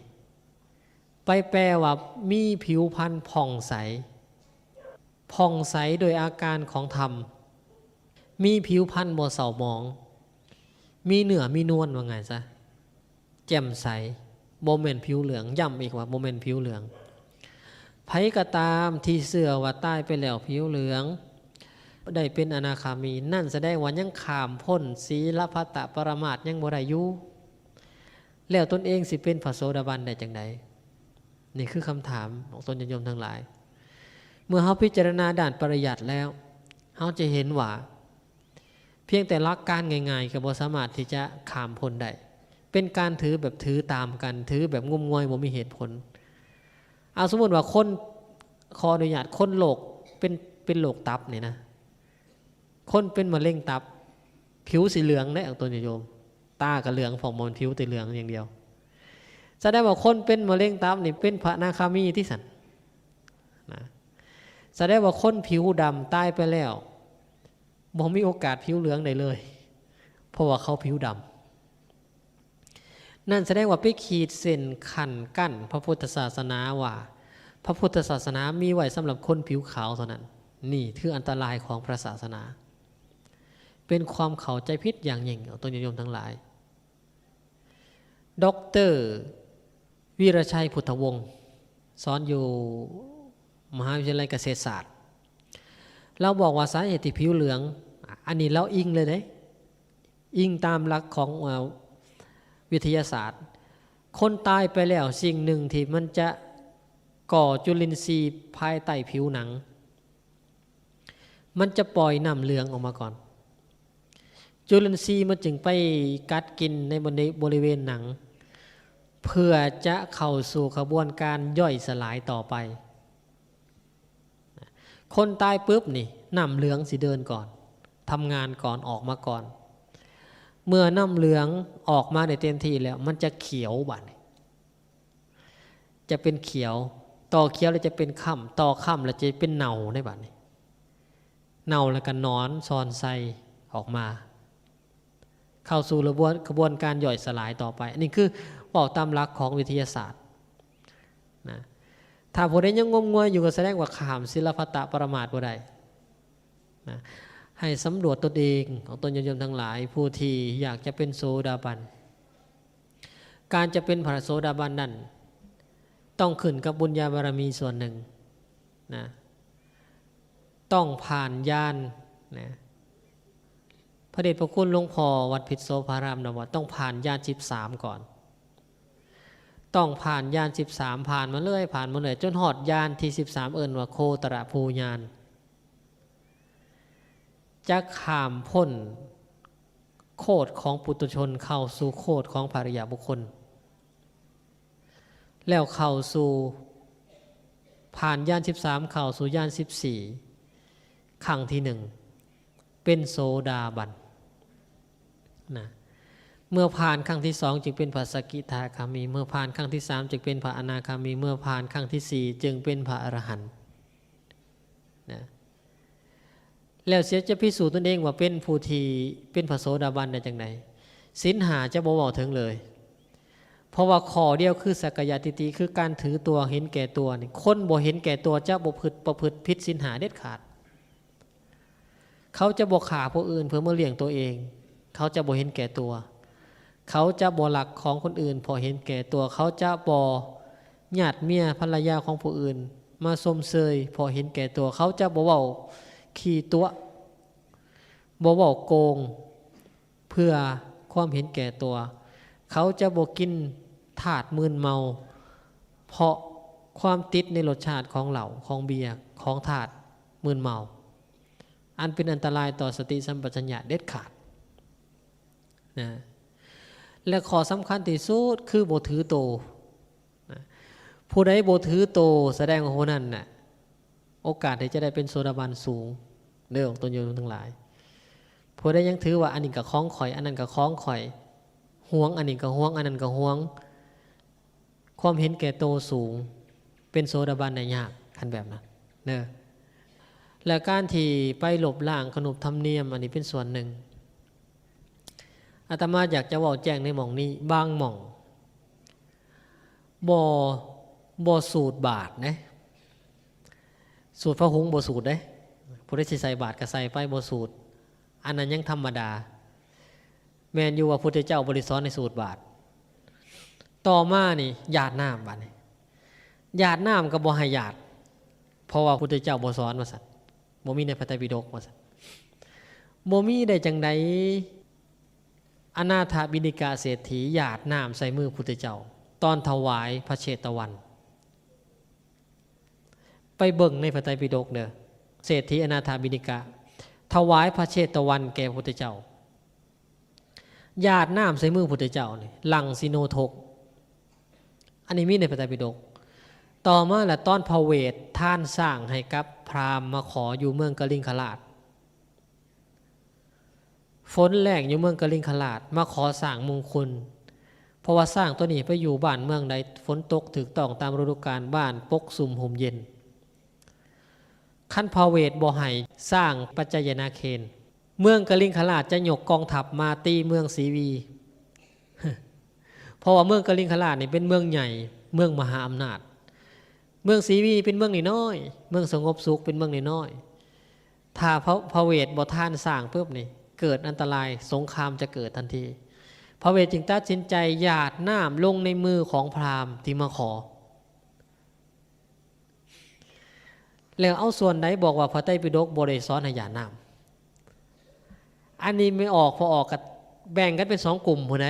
ไปแปลว่ามีผิวพรรณผ่องใสผ่องใสโดยอาการของธรรมมีผิวพรรณบ่เศร้าหมองมีเนื้อมีนวลว่าไงซะแจ่มใสโมเมนต์ผิวเหลืองย้ำอีกว่าโมเมนต์ผิวเหลืองไผก็ตามที่เสื่อว่าตายไปแล้วผิวเหลืองได้เป็นอนาคามีนั่นแสดงว่ายังขามพ้นศีลพัตตปรมาสยังบ่ได้อยู่แล้วตนเองสิเป็นพระโสดาบันได้จังไดนี่คือคำถามของตนโยมทั้งหลายเมื่อเฮาพิจารณาด้านปริยัติแล้วเฮาจะเห็นว่าเพียงแต่หลักการง่ายๆก็บ่สามารถที่จะขามพ้นได้เป็นการถือแบบถือตามกันถือแบบงมงวยบ่มีเหตุผลเอาสมมติว่าคนขออนุญาตคนโรคเป็นโรคตับนี่นะคนเป็นมะเร็งตับผิวสีเหลืองได้เอาตัวโยมตากับเหลืองของมันผิวแต่เหลืองอย่างเดียวแสดงว่าคนเป็นมะเร็งตับนี่เป็นพระอนาคามีที่สันนะแสดงว่าคนผิวดำตายไปแล้วบ่มีโอกาสผิวเหลืองได้เลยเพราะว่าเขาผิวดำนั่นแสดงว่าไปขีดเส้นขันกั้นพระพุทธศาสนาว่าพระพุทธศาสนามีไว้สำหรับคนผิวขาวเท่านั้นนี่คืออันตรายของพระศาสนาเป็นความเข้าใจผิดอย่างยิ่งของตัวโยมทั้งหลายดร.วีรชัยพุทธวงศ์สอนอยู่มหาวิทยาลัยเกษตรศาสตร์เราบอกว่าสาเหตุที่ผิวเหลืองอันนี้เราอิงเลยนะอิงตามหลักของวิทยาศาสตร์คนตายไปแล้วสิ่งหนึ่งที่มันจะก่อจุลินทรีย์ภายใต้ผิวหนังมันจะปล่อยน้ำเหลืองออกมาก่อนจุลินทรีย์มันจึงไปกัดกินในบริเวณหนังเพื่อจะเข้าสู่กระบวนการย่อยสลายต่อไปคนตายปุ๊บนี่น้ำเหลืองสิเดินก่อนทำงานก่อนออกมาก่อนเมื่อน้ำเหลืองออกมาในเต็มที่แล้วมันจะเขียวบัดจะเป็นเขียวต่อเขียวแล้วจะเป็นค่ำต่อค่ำแล้วจะเป็นเนาในบัดนี้เนาแล้วก็นอนซอนไซออกมาเข้าสู่กระบวนการย่อยสลายต่อไปนี่คือบอกตามหลักของวิทยาศาสตร์นะถ้าผู้ใดยังงมงวยอยู่ก็แสดงว่าขามศีลพัตตปรมาสบ่ได้นะให้สำรวจตนเองของตนโยมทั้งหลายผู้ที่อยากจะเป็นโสดาบันการจะเป็นพระโสดาบันนั่นต้องขึ้นกับบุญญาบารมีส่วนหนึ่งนะต้องผ่านญาณนะพระเดชพระคุณหลวงพ่อวัดพิษโสภารามนะว่าต้องผ่านญาณ13ก่อนต้องผ่านญาณ13ผ่านมาเลยจนหอดญาณที่13เอิ้นว่าโคตรภูญาณจะข้ามพ้นโคตรของปุถุชนเข้าสู่โคตรของภริยาบุคคลแล้วเข้าสู่ผ่านญาณ13เข้าสู่ญาณ14ขั้งที่1เป็นโสดาบันนะเมื่อผ่านขั้งที่2จึงเป็นพระสกิทาคามีเมื่อผ่านขั้งที่3จึงเป็นพระอนาคามีเมื่อผ่านขั้งที่4จึงเป็นพระอรหันต์นะแล้วเสียจะพิสูจน์ตนเองว่าเป็นผู้ที่เป็นพระโสดาบันได้จังไดศีล5จะบ่เว้าถึงเลยเพราะว่าข้อเดียวคือสักกายทิฏฐิคือการถือตัวเห็นแก่ตัวนี่คนบ่เห็นแก่ตัวจะบ่ประพฤติผิดศีล5เด็ดขาดเขาจะบ่ฆ่าผู้อื่นเพื่อมาเลี้ยงตัวเองเขาจะบ่เห็นแก่ตัวเขาจะบ่หลักของคนอื่นพอเห็นแก่ตัวเขาจะบ่ญาติเมียภรรยาของผู้อื่นมาสมเสยพอเห็นแก่ตัวเขาจะบ่เว้าขี้ตัวบ่เว้าโกงเพื่อความเห็นแก่ตัวเขาจะบ่กินถาดมึนเมาเพราะความติดในรสชาติของเหล้าของเบียร์ของถาดมึนเมาอันเป็นอันตรายต่อสติสัมปชัญญะเด็ดขาดนะและข้อสำคัญที่สุดคือบ่ถือโตนะผู้ใดบ่ถือโตแสดงว่าคนนั้นน่ะโอกาสที่จะได้เป็นโสดาบันสูงเรื่องของตนโยมทั้งหลายผู้ใดยังถือว่าอันนี้ก็ของข่อยอันนั้นก็ของข่อยห่วงอันนี้ก็ห่วงอันนั้นก็ห่วงความเห็นแก่โตสูงเป็นโสดาบันได้ยากคันแบบนั้นเด้อและการที่ไปหลบล้างขนบธรรมเนียมอันนี้เป็นส่วนหนึ่ง อาตมาอยากจะบอกแจ้งในหม่องนี้บางหม่องบ่สูตรบาทนะสูตรพระหุงบ่สูตรได้ผู้ได้ใส่บาทก็ใส่ไปบ่สูตรอันนั้นยังธรรมดาแม่นอยู่ว่าพุทธเจ้าบริสอนในสูตรบาทต่อมานี่หยาดน้ำบาดนี้หยาดน้ำก็บ่ให้หยาดเพราะว่าพุทธเจ้าบ่สอนว่าซั่นบ่มีในพระไตรปิฎกว่าซั่นบ่มีได้จังใดอนาถบิณฑิกาเศรษฐีหยาดน้ำใส่มือพุทธเจ้าตอนถวายพระเชตวันไปเบิ่งในพระไตรปิฎกเด้อเศรษฐีอนาถบิณฑิกาถวายพระเชตวันแก่พุทธเจ้าหยาดน้ำใส่มือพุทธเจ้านี่ลังสิโนทกอันนี้มีในพระไตรปิฎกต่อมาละตอนพระเวทท่านสร้างให้กับพราหมณ์มาขออยู่เมืองกลิงคราชฝนแรงอยู่เมืองกลิงคราชมาขอสร้างมงคลเพราะว่าสร้างตัวนี้ไปอยู่บ้านเมืองใดฝนตกถึกต้องตามฤดูกาลบ้านปกสุ่มห่มเย็นขั้นพระเวทบ่ให้สร้างปัจจยนาเคนเมืองกลิงคราชจะยกกองทัพมาตีเมืองศรีวี เพราะว่าเมืองกลิงคราชนี่เป็นเมืองใหญ่เมืองมหาอำนาจเมืองศรีวีเป็นเมืองน้อยเมืองสงบสุขเป็นเมืองน้อยถ้าพระเวทบ่ท่านสร้างปุ๊บนี่เกิดอันตรายสงครามจะเกิดทันทีพระเวทจึงตัดสินใจหยาดน้ำลงในมือของพราหมณ์ที่มาขอแล้วเอาส่วนไหนบอกว่าพระไตรปิฎกบ่ได้สอนให้หยาดน้ำอันนี้ไม่ออกพอออกกับแบ่งกันเป็นสองกลุ่มผู้ไหน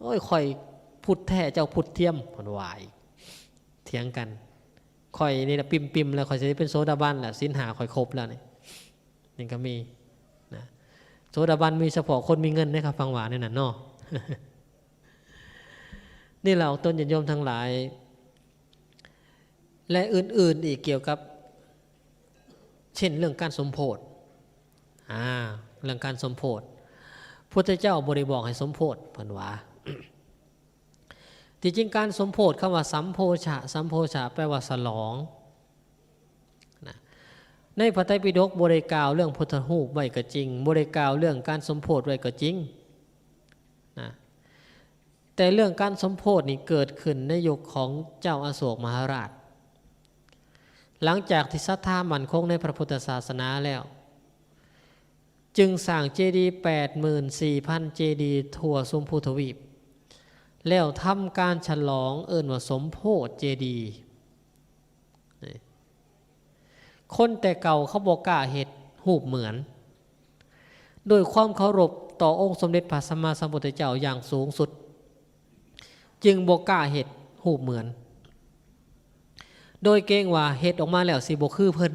โอ้ยข่อยพุทธแท้เจ้าพุทธเทียมผลวายเถียงกันข่อยนี่นะปิมแล้วข่อยจะได้เป็นโสดาบันแหละสินหาข่อยครบแล้วนี่ก็มีนะโสดาบันมีเฉพาะคนมีเงินนะครับฟังหวานนี่น่ะเนาะ นี่เราต้นญาติโยมทั้งหลายและอื่นๆอีกเกี่ยวกับเช่นเรื่องการสมโภชเรื่องการสมโภชพุทธเจ้าบ่ได้บอกให้สมโภชเพิ่นว่า ที่จริงการสมโภชคำว่าสัมโภชะแปลว่าฉลองนะในพระไตรปิฎกบ่ได้กล่าวเรื่องพุทธรูปไว้ก็จริงบ่ได้กล่าวเรื่องการสมโภชไว้ก็จริงนะแต่เรื่องการสมโภชนี่เกิดขึ้นในยุคของเจ้าอโศกมหาราชหลังจากที่ศรัทธามั่นคงในพระพุทธศาสนาแล้วจึงสร้างเจดีย์ 84,000 เจดีย์ทั่วชมพูทวีปแล้วทำการฉลองเอิ้นว่าสมโภชเจดีย์คนแต่เก่าเขาบ่กล้าเฮ็ดรูปเหมือนโดยความเคารพต่อองค์สมเด็จพระสัมมาสัมพุทธเจ้าอย่างสูงสุดจึงบ่กล้าเฮ็ดรูปเหมือนโดยเกรงว่าเฮ็ดออกมาแล้วสิบ่คือเพิ่น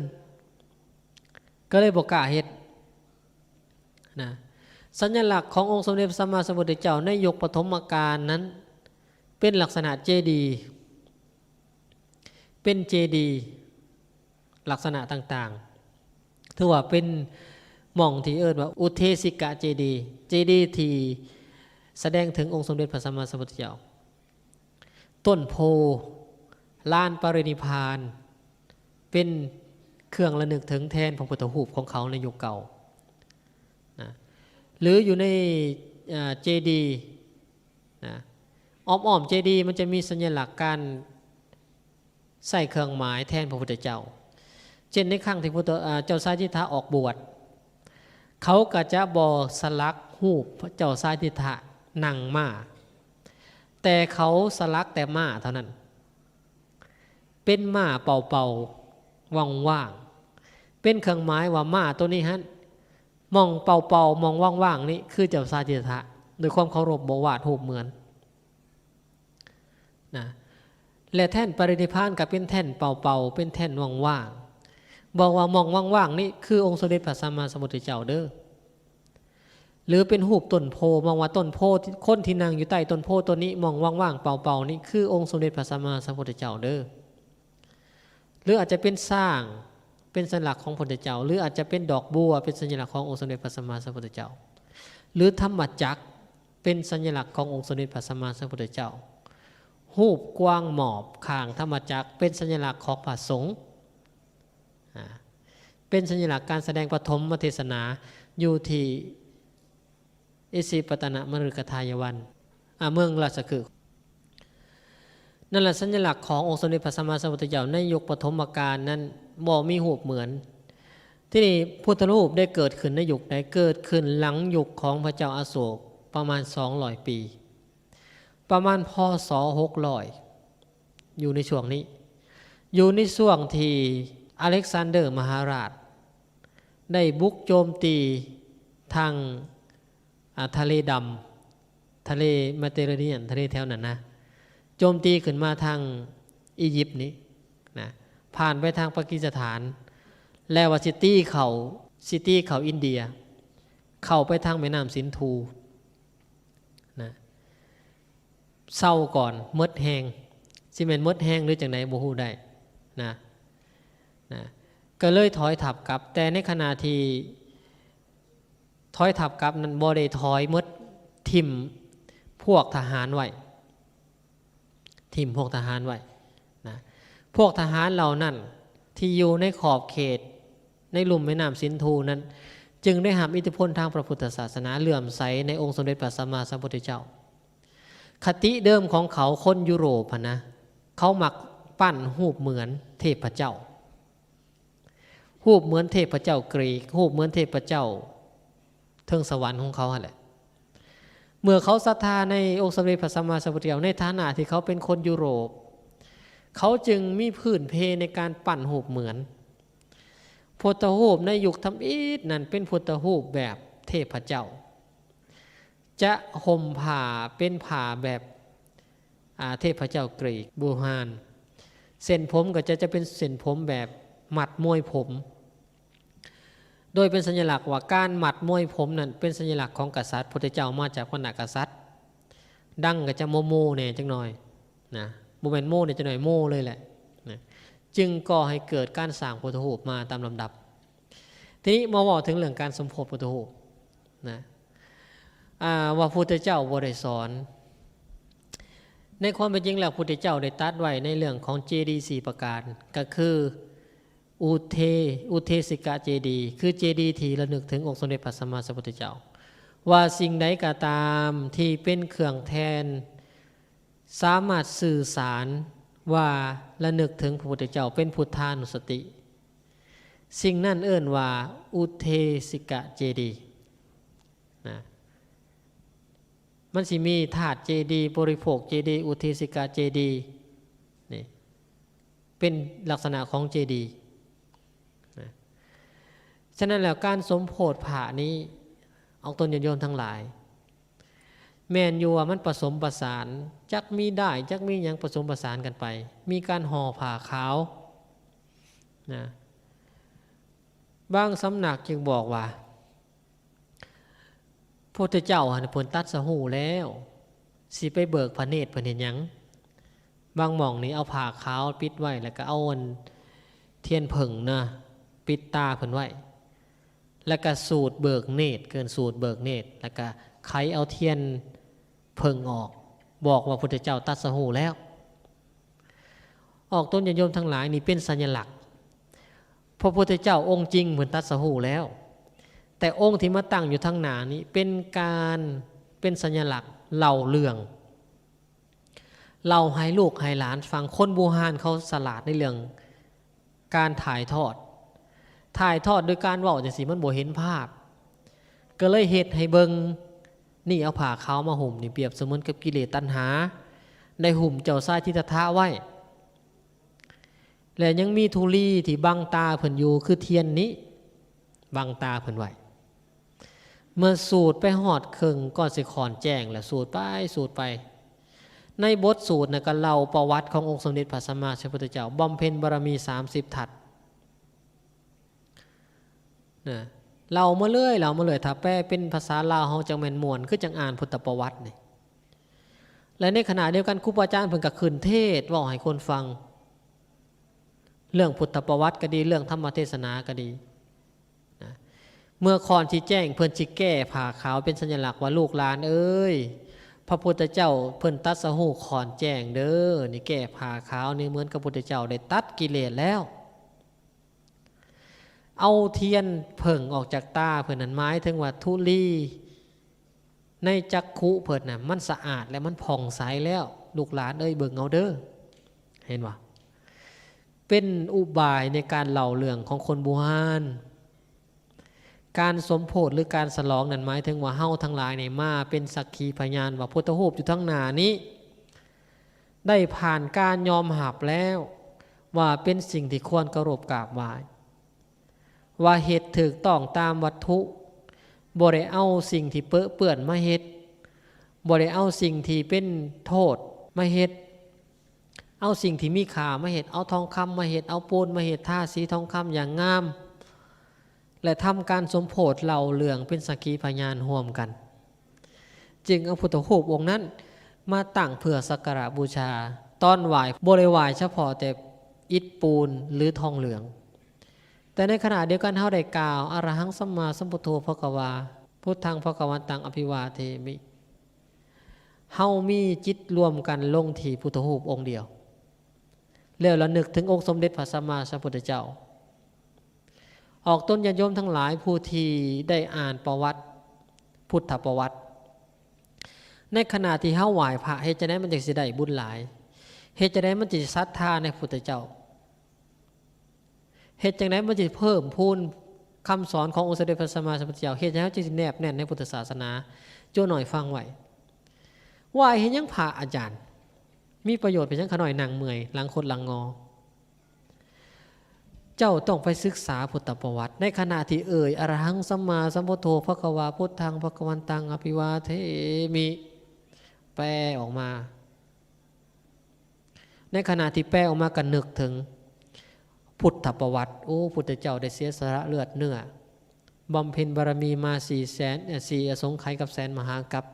ก็เลยบ่กล้าเฮ็ดนะสัญลักษณ์ขององค์สมเด็จพระสัมมาสัมพุทธเจ้าในยุคปฐมกาลนั้นเป็นลักษณะเจดีย์เป็นเจดีย์ลักษณะต่างๆถือว่าเป็นหม่องที่เอิ้นว่าอุเทสิกะเจดีย์เจดีย์ที่แสดงถึงองค์สมเด็จพระสัมมาสัมพุทธเจ้าต้นโพลานปรินิพพานเป็นเครื่องระลึกถึงแทนพระพุทธรูปของเขาในยุคเก่านะหรืออยู่ในเจดีย์นะอ้อมเจดีย์มันจะมีสัญลักษณ์การใส่เครื่องหมายแทนพระพุทธเจ้าเช่นในครั้งที่เจ้าสายทิฏฐะออกบวชเขาก็จะบ่สลักรูปพระเจ้าสายทิฏฐะนั่งม้าแต่เขาสลักแต่ม้าเท่านั้นเป็นม้าเป่าๆว่างๆเป็นเครื่องหมายว่าม้าตัวนี้ฮะมองเป่าๆมองว่างๆนี่คือเจ้าสายทิฏฐะโดยความเคารพบ่วาดรูปเหมือนนะและแท่นปรินิพพานก็เป็นแท่นเป่าๆเป็นแท่นว่างๆบอกว่ามองว่างๆนี่คือองค์สมเด็จพระสัมมาสัมพุทธเจ้าเด้อหรือเป็นรูปต้นโพมองว่าต้นโพคนที่นั่งอยู่ใต้ต้นโพต้นนี้มองว่างๆเป่าๆนี่คือองค์สมเด็จพระสัมมาสัมพุทธเจ้าเด้อหรืออาจจะเป็นสร้างเป็นสัญลักษณ์ของพระพุทธเจ้าหรืออาจจะเป็นดอกบัวเป็นสัญลักษณ์ขององค์สมเด็จพระสัมมาสัมพุทธเจ้าหรือธรรมจักรเป็นสัญลักษณ์ขององค์สมเด็จพระสัมมาสัมพุทธเจ้ารูปกว้างหมอบข้างธรรมจักรเป็นสัญลักษณ์ของพระสงฆ์เป็นสัญลักษณ์การแสดงปฐมเทศนาอยู่ที่ อิสิปตนะมฤคทายวันเมืองราชคฤห์นั่นแหละสัญลักษณ์ขององค์สมเด็จพระสัมมาสัมพุทธเจ้าในยุคปฐมกาลนั้นบ่มีรูปเหมือนที่นี่พุทธรูปได้เกิดขึ้นในยุคใดเกิดขึ้นหลังยุคของพระเจ้าอโศกประมาณ200 ปีประมาณพ.ศ. 600อยู่ในช่วงนี้อยู่ในช่วงที่อเล็กซานเดอร์มหาราชได้บุกโจมตีทางทะเลดำทะเลเมดิเตอร์เรเนียนทะเลแถวนั้นนะโจมตีขึ้นมาทางอียิปต์นี้นะผ่านไปทางปากีสถานแล้วว่าซิตี้เขาอินเดียเข้าไปทางแม่น้ำสินธุนะเศร้าก่อนมดแห้งสิแม่นมดแห้งหรือจังไดบ่ฮู้ได้นะก็เลยถอยทับกลับแต่ในขณะที่ถอยทับกลับนั้นบ่ได้ถอยมดทิ่มพวกทหารไว้ทิ่มพวกทหารไว้นะพวกทหารเหล่านั้นที่อยู่ในขอบเขตในลุ่มแม่น้ำสินธุนั้นจึงได้รับอิทธิพลทางพระพุทธศาสนาเลื่อมใสในองค์สมเด็จพระสัมมาสัมพุทธเจ้าคติเดิมของเขาคนยุโรปนะเขามักปั้นรูปเหมือนเทพเจ้ารูปเหมือนเทพเจ้ากรีกรูปเหมือนเทพเจ้าเทิงสวรรค์ของเขาแหละเมื่อเขาศรัทธาในองค์สมเด็จพระสัมมาสัมพุทธเจ้าในฐานะที่เขาเป็นคนยุโรปเขาจึงมีพื้นเพในการปั้นรูปเหมือนพุทธรูปในยุคทำอิฐนั่นเป็นพุทธรูปแบบเทพเจ้าจะห่มผ้าเป็นผ้าแบบเทพเจ้ากรีกบูฮานเส้นผมก็จะเป็นเส้นผมแบบมัดมวยผมโดยเป็นสัญลักษณ์ว่าการมัดมวยผมนั้นเป็นสัญลักษณ์ของกษัตริย์พุทธเจ้ามาจากวรรณกษัตริย์ดังก็จะโมเนี่ยจังหน่อยนะโมเมนโมเนี่ยจะหน่อยโมเลยแหละนะจึงก่อให้เกิดการสร้างพุทธรูปมาตามลำดับทีนี้มาบอกถึงเรื่องการสมโภชพุทธรูปนะว่าพุทธเจ้าบริสอนในความเป็นจริงแล้วพุทธเจ้าได้ตรัสไว้ในเรื่องของเจดีย์4 ประการก็คืออุเทสิกะเจดีย์คือเจดีย์ที่ระลึกถึงองค์สมเด็จพระสัมมาสัมพุทธเจ้าว่าสิ่งใดก็ตามที่เป็นเครื่องแทนสามารถสื่อสารว่าระลึกถึงพระพุทธเจ้าเป็นพุทธานุสติสิ่งนั้นเอิ้นว่าอุเทสิกะเจดีย์นะมันสิมีธาตุเจดีย์บริโภคเจดีย์อุเทสิกะเจดีย์นี่เป็นลักษณะของเจดีย์นะฉะนั้นแล้วการสมโภชผ่านี้เอาตนโยมทั้งหลายแม่นอยู่ว่ามันผสมประสานจักมีได้จักมีหยังผสมประสานกันไปมีการห่อผ้าขาวนะบางสำนักจึงบอกว่าพระพุทธเจ้าเพิ่นตัดสหูแล้วสิไปเบิกพระเนตรเพิ่นเห็นหยังบางหม่องนี้เอาผ้าขาวปิดไว้แล้วก็เอาเทียนผึ่งนะปิดตาเพิ่นไว้แล้วก็สูดเบิกเนตรเกินสูดเบิกเนตรแล้วก็ไขเอาเทียนผึ่งออกบอกว่าพระพุทธเจ้าตัดสหูแล้วออกต้นโยมทั้งหลายนี่เป็นสัญลักษณ์พระพุทธเจ้าองค์จริงเหมือนตัดสหูแล้วแต่องค์ที่มาตั้งอยู่ทางหน้านี้เป็นสัญลักษณ์เล่าเรื่องเล่าให้ลูกให้หลานฟังคนบูฮานเขาฉลาดในเรื่องการถ่ายทอดโดยการเว้าจังซี่มันบ่เห็นภาพก็เลยเฮ็ดให้เบิ่งนี่เอาผ้าขาวมาห่มนี่เปรียบเสมือนกับกิเลสตัณหาได้ห่มเจ้าชายทิฏฐะไว้และยังมีธุลีที่บังตาเพิ่นอยู่คือเทียนนี้บังตาเพิ่นไว้เมื่อสูดไปหอดครึ่งก่อนสิขอนแจ้งแล้วสูดไปในบทสูตรก็เล่าประวัติขององค์สมเด็จพระสัมมาสัมพุทธเจ้าบำเพ็ญบารมี30 ทัศนะเล่ามาเรื่อยถ้าแปลเป็นภาษาลาวเฮาจังแม่นม่วนคือจังอ่านพุทธประวัตินี่และในขณะเดียวกันครูบาอาจารย์เพิ่นก็ขึ้นเทศน์เว้าให้คนฟังเรื่องพุทธประวัติก็ดีเรื่องธรรมเทศนาก็ดีนะเมื่อคอนชี้แจ้งเพิ่นสิแก้ผ้าขาวเป็นสัญลักษณ์ว่าลูกหลานเอ้ยพระพุทธเจ้าเพิ่นตัดสหูคอนแจ้งเด้อนี่แก้ผ้าขาวนี่เหมือนกับพระพุทธเจ้าได้ตัดกิเลสแล้วเอาเทียนเพิ่งออกจากตาเพิ่นนั้นหมายถึงว่าธุลี ในจักขุเพิ่นน่ะมันสะอาดและมันผ่องใสแล้วลูกหลานเอ้ยเบิ่งเอาเด้อเห็นบ่เป็นอุบายในการเล่าเรื่องของคนโบราณการสมโภชหรือการฉลองนั้นหมายถึงว่าเฮาทั้งหลายนี่มาเป็นสักขีพยานว่าพุทธรูปอยู่ทั้งหน้านี้ได้ผ่านการยอมรับแล้วว่าเป็นสิ่งที่ควรเคารพกราบไหว้ว่าเฮ็ดถูกต้องตามวัตถุบ่ได้เอาสิ่งที่เปื้อนมาเฮ็ดบ่ได้เอาสิ่งที่เป็นโทษมาเฮ็ดเอาสิ่งที่มีค่ามาเฮ็ดเอาทองคำมาเฮ็ดเอาปูนมาเฮ็ดทาสีทองคำอย่างงามและทำการสมโภชเล่าเรื่องเป็นสักขีพยานร่วมกันจึงเอาพุทธรูปองค์นั้นมาตั้งเพื่อสักการะบูชาตอนไหว้บ่ได้ไหว้เฉพาะแต่อิฐปูนหรือทองเหลืองแต่ในขณะเดียวกันเฮาได้กล่าวอรหังสัมมาสัมพุทโธภควาพุทธังภควันตังอภิวาเทมิเฮามีจิตรวมกันลงที่พุทธรูปองค์เดียวแล้วระลึกถึงองค์สมเด็จพระสัมมาสัมพุทธเจ้าออกต้นญาติโยมทั้งหลายผู้ที่ได้อ่านประวัติพุทธประวัติในขณะที่เฮาไหว้พระเฮ็ดจังได๋มันจึงสิได้บุญหลายเฮ็ดจังได๋มันสิศรัทธาในพุทธเจ้าเฮ็ดจังได๋มันสิเพิ่มพูนคำสอนขององค์สมเด็จพระสัมมาสัมพุทธเจ้าเฮ็ดจังได๋จึงสิแนบแน่นในพุทธศาสนาโจ้หน่อยฟังไว้ว่าเฮ็ดหยังพระอาจารย์มีประโยชน์เป็นจังขะหน่อยนางเมื่อยหลังคดหลังงอเจ้าต้องไปศึกษาพุทธประวัติในขณะที่อรหังสัมมาสัมพุทโธภควาพุทธังภควันตังอภิวาเทมิแปลออกมาในขณะที่แปลออกมาก็นึกถึงพุทธประวัติโอ้พุทธเจ้าได้เสียสละเลือดเนื้อบำเพ็ญบารมีมา4 อสงไขยกับแสนมหากัป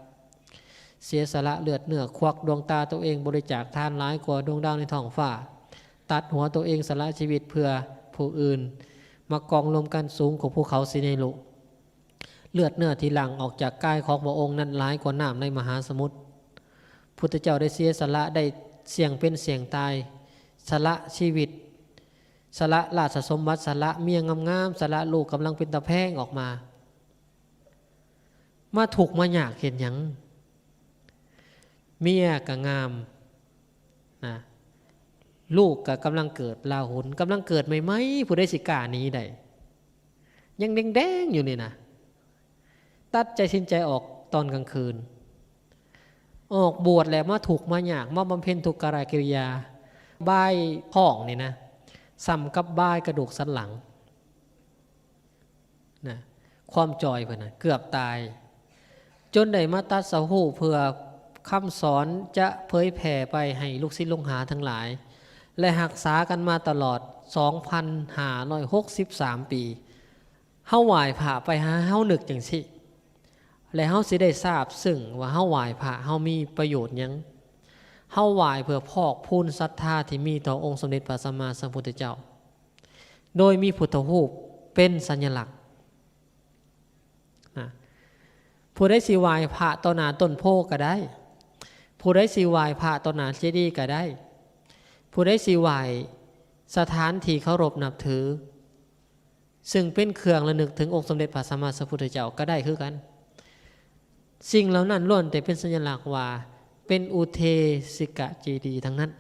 เสียสละเลือดเนื้อควักดวงตาตัวเองบริจาคทานหลายกว่าดวงดาวในท้องฟ้าตัดหัวตัวเองสละชีวิตเพื่อผู้อื่นมากองรวมกันสูงกว่าภูเขาสิเนรุเลือดเนื้อที่หลั่งออกจากกายของพระองค์นั้นหลายกว่าน้ำในมหาสมุทรพุทธเจ้าได้เสียสละได้เสี่ยงเป็นเสี่ยงตายสละชีวิตสละราชสมบัติสละเมียงามๆสละลูกกำลังเป็นตะแพงออกมาถูกมาอยากเห็นหยังเมียก็งามนะลูกก็กำลังเกิดลาหุนกำลังเกิดใหม่ๆผู้ได้สิกานี้ได้ยังแดงๆอยู่นี่นะตัดใจสินใจออกตอนกลางคืนออกบวชแล้วมาถูกมาอยากมาบำเพ็ญทุกขกิริยาบ่ายท้องนี่นะซ้ำกับบ่ายกระดูกสันหลังนะความจอยเพื่อนนะเกือบตายจนได้มาตัดสหูเพื่อคำสอนจะเผยแผ่ไปให้ลูกศิษย์ลูกหาทั้งหลายและรักษากันมาตลอด 2,563 ปีเฮาไหว้พระไปหาเฮานึกจังซี่และเฮาสิได้ทราบซึ่งว่าเฮาไหว้พระเฮามีประโยชน์หยังเฮาไหว้เพื่อพอกพูนศรัทธาที่มีต่อองค์สมเด็จพระสัมมาสัมพุทธเจ้าโดยมีพุทธรูปเป็นสัญลักษณ์นะผู้ได้สิไหว้พระต่อหน้าต้นโพก็ได้ผู้ได้สิไหว้พระต่อหน้าเจดีย์ก็ได้ผู้ได้สิไหว้สถานที่เคารพนับถือซึ่งเป็นเครื่องระลึกถึงองค์สมเด็จพระสัมมาสัมพุทธเจ้าก็ได้คือกันสิ่งเหล่านั้นล้วนแต่เป็นสัญลักษณ์ว่าเป็นอุเทสิกะเจดีย์ทั้งนั้น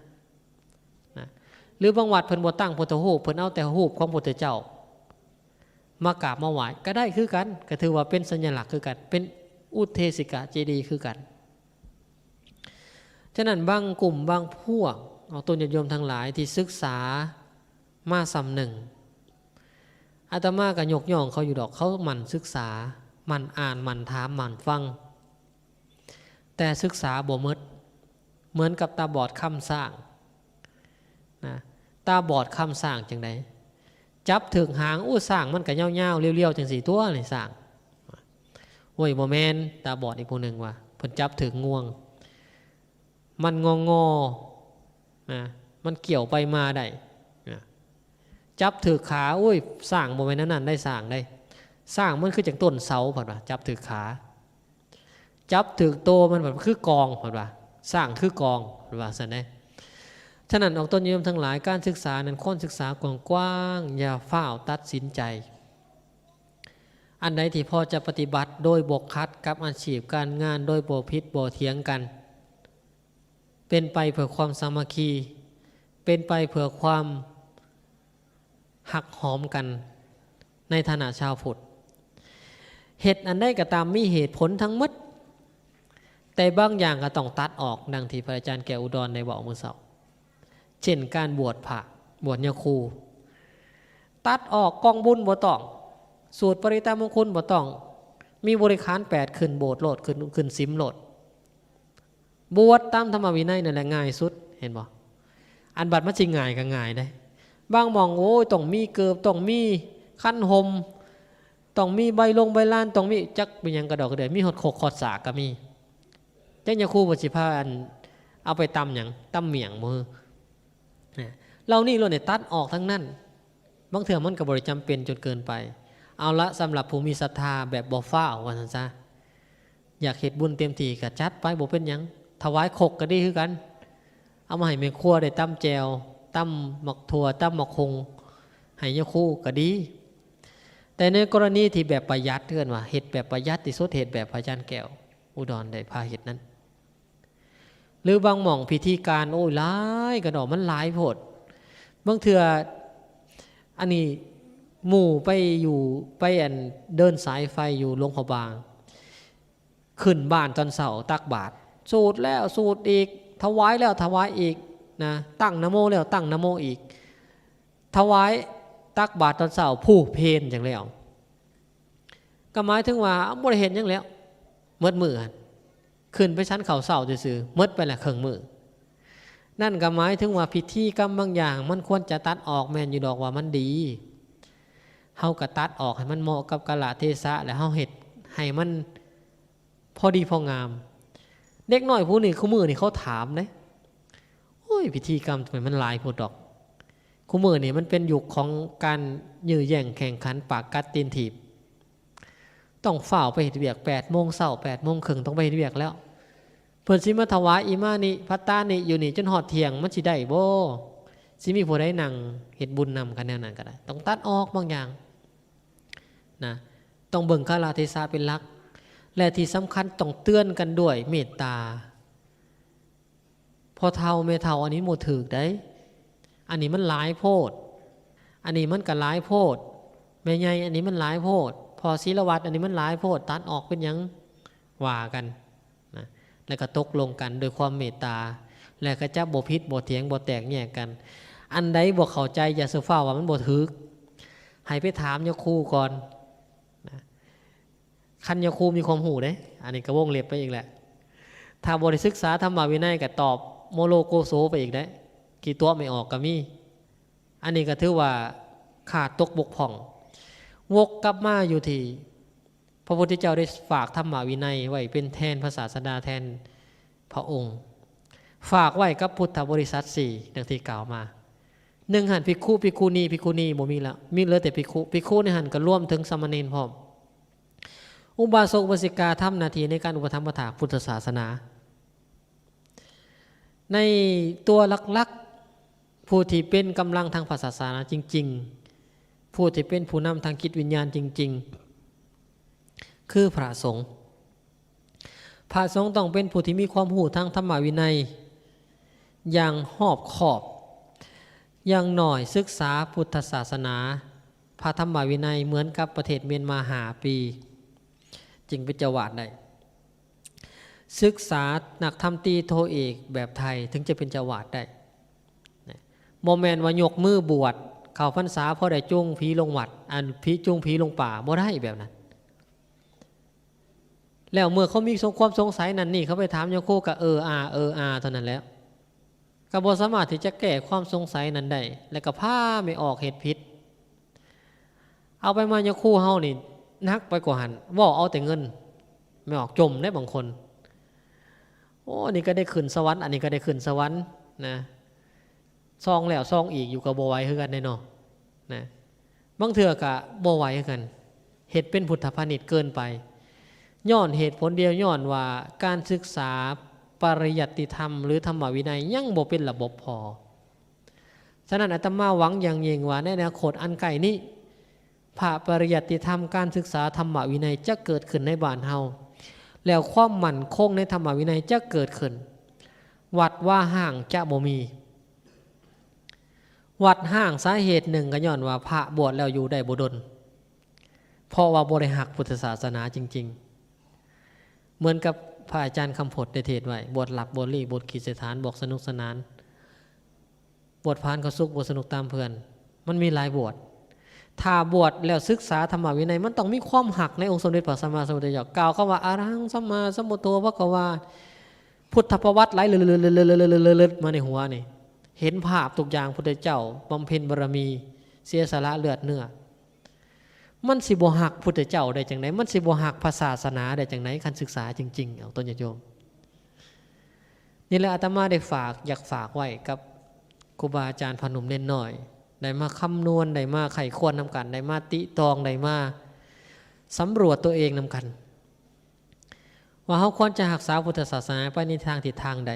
นะหรือบางวัดเพิ่นบ่ตั้งพุทธรูปเพิ่นเอาแต่รูปของพุทธเจ้ามากราบมาไหว้ก็ได้คือกันก็ถือว่าเป็นสัญลักษณ์คือกันเป็นอุเทสิกะเจดีย์คือกันฉะนั้นบางกลุ่มบางพวกเอาต้นญาติโยมทั้งหลายที่ศึกษามาสำหนึ่งอาตมาก็ยกย่องเขาอยู่ดอกเขาหมั่นศึกษาหมั่นอ่านหมั่นถามหมั่นฟังแต่ศึกษาบ่หมดเหมือนกับตาบอดค้ำสร้างนะตาบอดค้ำสร้างจังไดจับถึงหางอู้สร้างมันก็เหี่ยวๆเลี้ยวๆจังสี่ตัวนี่สร้างโอ้ยบ่แม่นตาบอดอีกผู้หนึ่งว่าเพิ่นจับถึงง่วงมันงอนะมันเกี่ยวไปมาได้นะจับถือขาอุ้ยสร้างบ่แม่นนั่นได้สร้างได้สร้างมันคือจากต้นเสาผ่านว่าจับถือขาจับถือโตมันแบบคือกองผ่านว่าสร้างคือกองผ่านว่าสันได้ฉะนั้นออกต้นโยมทั้งหลายการศึกษานั้นค้นศึกษากว้างๆอย่าฝ้าวตัดสินใจ อันใดที่พอจะปฏิบัติโดยบกคัดกับอาชีพการงานโดยบ่ผิดบ่เถียงกันเป็นไปเพื่อความสามัคคีเป็นไปเพื่อความหักหอมกันในฐานะชาวพุทธเหตุอันใดก็ตามมีเหตุผลทั้งหมดแต่บางอย่างก็ต้องตัดออกดังที่พระอาจารย์แก้วอุดรได้บอกเมื่อเช้าเช่นการบวชพระบวชยาคูตัดออกกองบุญบ่ต้องสูตรปริตามงคลบ่ต้องมีบริขาร8ขึ้นโบสถ์โลดขึ้นซิมโลดบวชตามธรรมวินัยนั่นแหละง่ายสุดเห็นบ่อันบัดมันสิง่ายก็ง่ายได้บางมองโอ้ยต้องมีเกิบต้องมีขั้นห่มต้องมีใบลงใบลานต้องมีจักเป็นหยังกระดอกกระเดยมีหดโคกขอดสากก็มีจังยาคูบ่สิพาอันเอาไปตำหยังตำเมี่ยงมือเรานี่เราเนี่ยตัดออกทั้งนั้นบางเถื่อมันก็บ่ได้จำเป็นจนเกินไปเอาละสำหรับผู้มีศรัทธาแบบบ่ฟ้าวว่าซั่นซะอยากเฮ็ดบุญเต็มที่ก็จัดไปบ่เป็นหยังถวายขกก็ดีคือกันเอามาให้แม่ครัวได้ตำแจวตำหมักถั่วตำหมักคงให้ยาคูก็ดีแต่ในกรณีที่แบบประหยัดเทื่อนว่าเฮ็ดแบบประหยัดที่สุดเฮ็ดแบบพระอาจารย์แก้วอุดรได้พาเฮ็ดนั้นหรือบางหม่องพิธีการโอ้ยหลายกระดอกมันหลายโพดบางเทื่ออันนี้หมู่ไปอยู่ไปอันเดินสายไฟอยู่หลวงพระบางขึ้นบ้านตอนเสาร์ตักบาตรสูตรแล้วสูตรอีกถวายแล้วถวายอีกนะตั้งนะโมแล้วตั้งนะโมอีกถวายตักบาตรตอนเสาร์ผู้เพนอย่างแล้วก็หมายถึงว่าบ่ได้เห็นอย่างแล้วเมื่อมือขึ้นไปชั้นเขาเสาซื่อๆเมื่อไปแหละเครื่องมือนั่นก็หมายถึงว่าพิธีกรรมบางอย่างมันควรจะตัดออกแม่นอยู่ดอกว่ามันดีเฮาก็ตัดออกให้มันเหมาะกับกาลเทศะและเฮาเฮ็ดให้มันพอดีพองามเด็กน้อยผู้นี้คู่มือนี่เขาถามเด้โอ้ยพิธีกรรมทำไมมันหลายโพดดอกคู่มือนี่มันเป็นยุคของการยื้อแย่งแข่งขันปากกัดตีนถีบต้องฝ่าวไปเฮ็ดเวียก 8:00 นเช้า 8:30 นต้องไปเฮ็ดเวียกแล้วเพิ่นสิมาถวายอีมานี่พัตตานี่อยู่นี่จนฮอดเที่ยงมันสิได้บ่สิมีผู้ใดนั่งเฮ็ดบุญนำกันแนวนั้นก็ได้ต้องตัดออกบางอย่างนะต้องเบิ่งกาลเทศะเป็นหลักและที่สำคัญต้องเตือนกันด้วยเมตตาพอเฒ่าแม่เฒ่าอันนี้บ่ถูกได้อันนี้มันหลายโพดอันนี้มันก็หลายโพดแม่ใหญ่อันนี้มันหลายโพดพอศีลวัตรอันนี้มันหลายโพดตัดออกเป็นหยังว่ากันนะแล้วก็ตกลงกันโดยความเมตตาแล้วก็จะบ่ผิดบ่เถียงบ่แตกแยกกันอันใดบ่เข้าใจอย่าสึกฟ้าว่ามันบ่ถูกให้ไปถามยาคูก่อนนะคันยาคูมีความหูเด้อันนี้ก็วงเล็บไปอีกแหละถ้าบ่ได้ศึกษาธรรมวินัยก็ตอบโมโลโกโซไปอีกได้กี่ตัวไม่ออกก็มีอันนี้ก็ถือว่าขาดตกบกพร่องวกกลับมาอยู่ที่พระพุทธเจ้าได้ฝากธรรมวินัยไว้เป็นแทนพระศาสดาแทนพระองค์ฝากไว้กับพุทธบริษัท4ดังที่กล่าวมา1หันภิกขุณีบ่มีแล้วมีเหลือแต่ภิกขุในหันก็รวมถึงสามเณรพร้อมอุบาสกอุบาสิกาทำหน้าที่ในการอุปถัมภ์ประถากพุทธศาสนาในตัวหลักๆผู้ที่เป็นกำลังทางศาสนาจริงๆผู้ที่เป็นผู้นำทางจิตวิญญาณจริงๆคือพระสงฆ์พระสงฆ์ต้องเป็นผู้ที่มีความรู้ทางธรรมวินัยอย่างรอบคอบอย่างหน่อยศึกษาพุทธศาสนาพระธรรมวินัยเหมือนกับประเทศเมียนมาหาปีจึงเป็นจังหวัดได้ศึกษานักธรรมตรีโทเอกแบบไทยถึงจะเป็นจังหวัดได้โมเมนต์ว่ายกมือบวชเข้าพรรษาพอได้จุงผีลงวัดอันผีจุงผีลงป่าบ่ได้แบบนั้นแล้วเมื่อเขามีความสงสัยนั่นนี่เขาไปถามโยคูกับอาเท่านั้นแล้วก็บ่สามารถที่จะแก้ความสงสัยนั้นได้แล้วก็พาไม่ออกเหตุผิดเอาไปมาโยคูเฮานี่นักไปกว่าหันว่าเอาแต่เงินไม่ออกจมได้บางคนโอ้อันนี้ก็ได้ขึ้นสวรรค์อันนี้ก็ได้ขึ้นสวรรค์นะซองแล้วซองอีกอยู่กับบ่ไหวคือกันแน่นอนนะบางเถื่อก็บ่ไหวคือกันเหตุเป็นพุทธพาณิชย์เกินไปย้อนเหตุผลเดียวย้อนว่าการศึกษาปริยัติธรรมหรือธรรมวินัยยังบ่เป็นระบบพอฉะนั้นอาตมาหวังอย่างยิ่งว่าในอนาคตอันใกล้นี้ พระปริยัติธรรมการศึกษาธรรมวินัยจะเกิดขึ้นในบ้านเฮาแล้วความมั่นคงในธรรมวินัยจะเกิดขึ้นวัดว่าห่างจะบ่มีวัดห่างสาเหตุหนึ่งก็ย้อนว่าพระบวชแล้วอยู่ได้บ่ดลเพราะว่าบ่ได้หักพุทธศาสนาจริงๆเหมือนกับพระอาจารย์คำพจน์ได้เทศไว้บวชหลับบวชลี่บวชขีดสถานบอกสนุกสนานบวชพานก็สุขบวชสนุกตามเพื่อนมันมีหลายบวชถ้าบวชแล้วศึกษาธรรมวินัยมันต้องมีความหักในองค์สมเด็จพระสัมมาสัมพุทธเจ้ากล่าวคำว่าอะระหังสัมมาสัมพุทโธภควาพุทธประวัติไหลเลื่อยๆๆๆๆมาในหัวนี่เห็นภาพทุกอย่างพุทธเจ้าบำเพ็ญบารมีเสียสละเลือดเนื้อมันสิบ่หักพุทธเจ้าได้จังไดมันสิบ่หักศาสนาได้จังไดคันศึกษาจริงๆเอาต้นโยมนี่แหละอาตมาได้อยากฝากไว้กับครูบาอาจารย์พนมเน้นน้อยได้มาคำนวณได้มาไขควรนำกันได้มาติตองได้มาสำรวจตัวเองนำกันว่าเขาควรจะรักษาพุทธศาสนาไปในทางทิศทางใด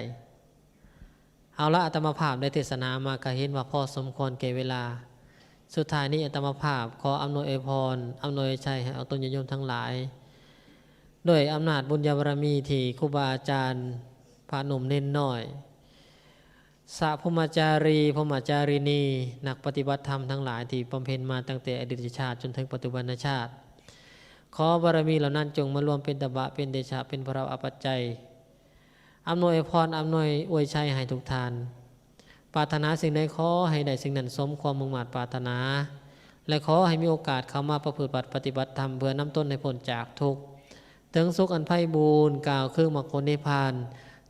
เอาละอาตมาภาพได้เทศนามาก็เห็นว่าพอสมควรแก่เวลาสุดท้ายนี้อาตมาภาพขออำนวยอวยพรอำนวยชัยให้เอาตนโยมทั้งหลายด้วยอำนาจบุญญาบารมีที่ครูบาอาจารย์พระหนุ่มเน้นน้อยสะพรหมจารีพรหมจารีนีนักปฏิบัติธรรมทั้งหลายที่บำเพ็ญมาตั้งแต่อดีตชาติจนถึงปัจจุบันชาติขอบารมีเหล่านั้นจงมารวมเป็นตบะเป็นเดชะเป็นพระอปัจจัยอำนวยพรอำนวยอวยชัยให้ทุกท่านปรารถนาสิ่งใดขอให้ได้สิ่งนั้นสมความมุ่งมั่นปรารถนาและขอให้มีโอกาสเข้ามาประพฤติปฏิบัติธรรมเพื่อนำต้นให้พ้นจากทุกข์ถึงสุขอันไพบูรย์กล่าวคือมรรคผลนิพพาน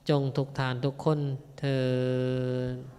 จงทุกทานทุกคนเถิด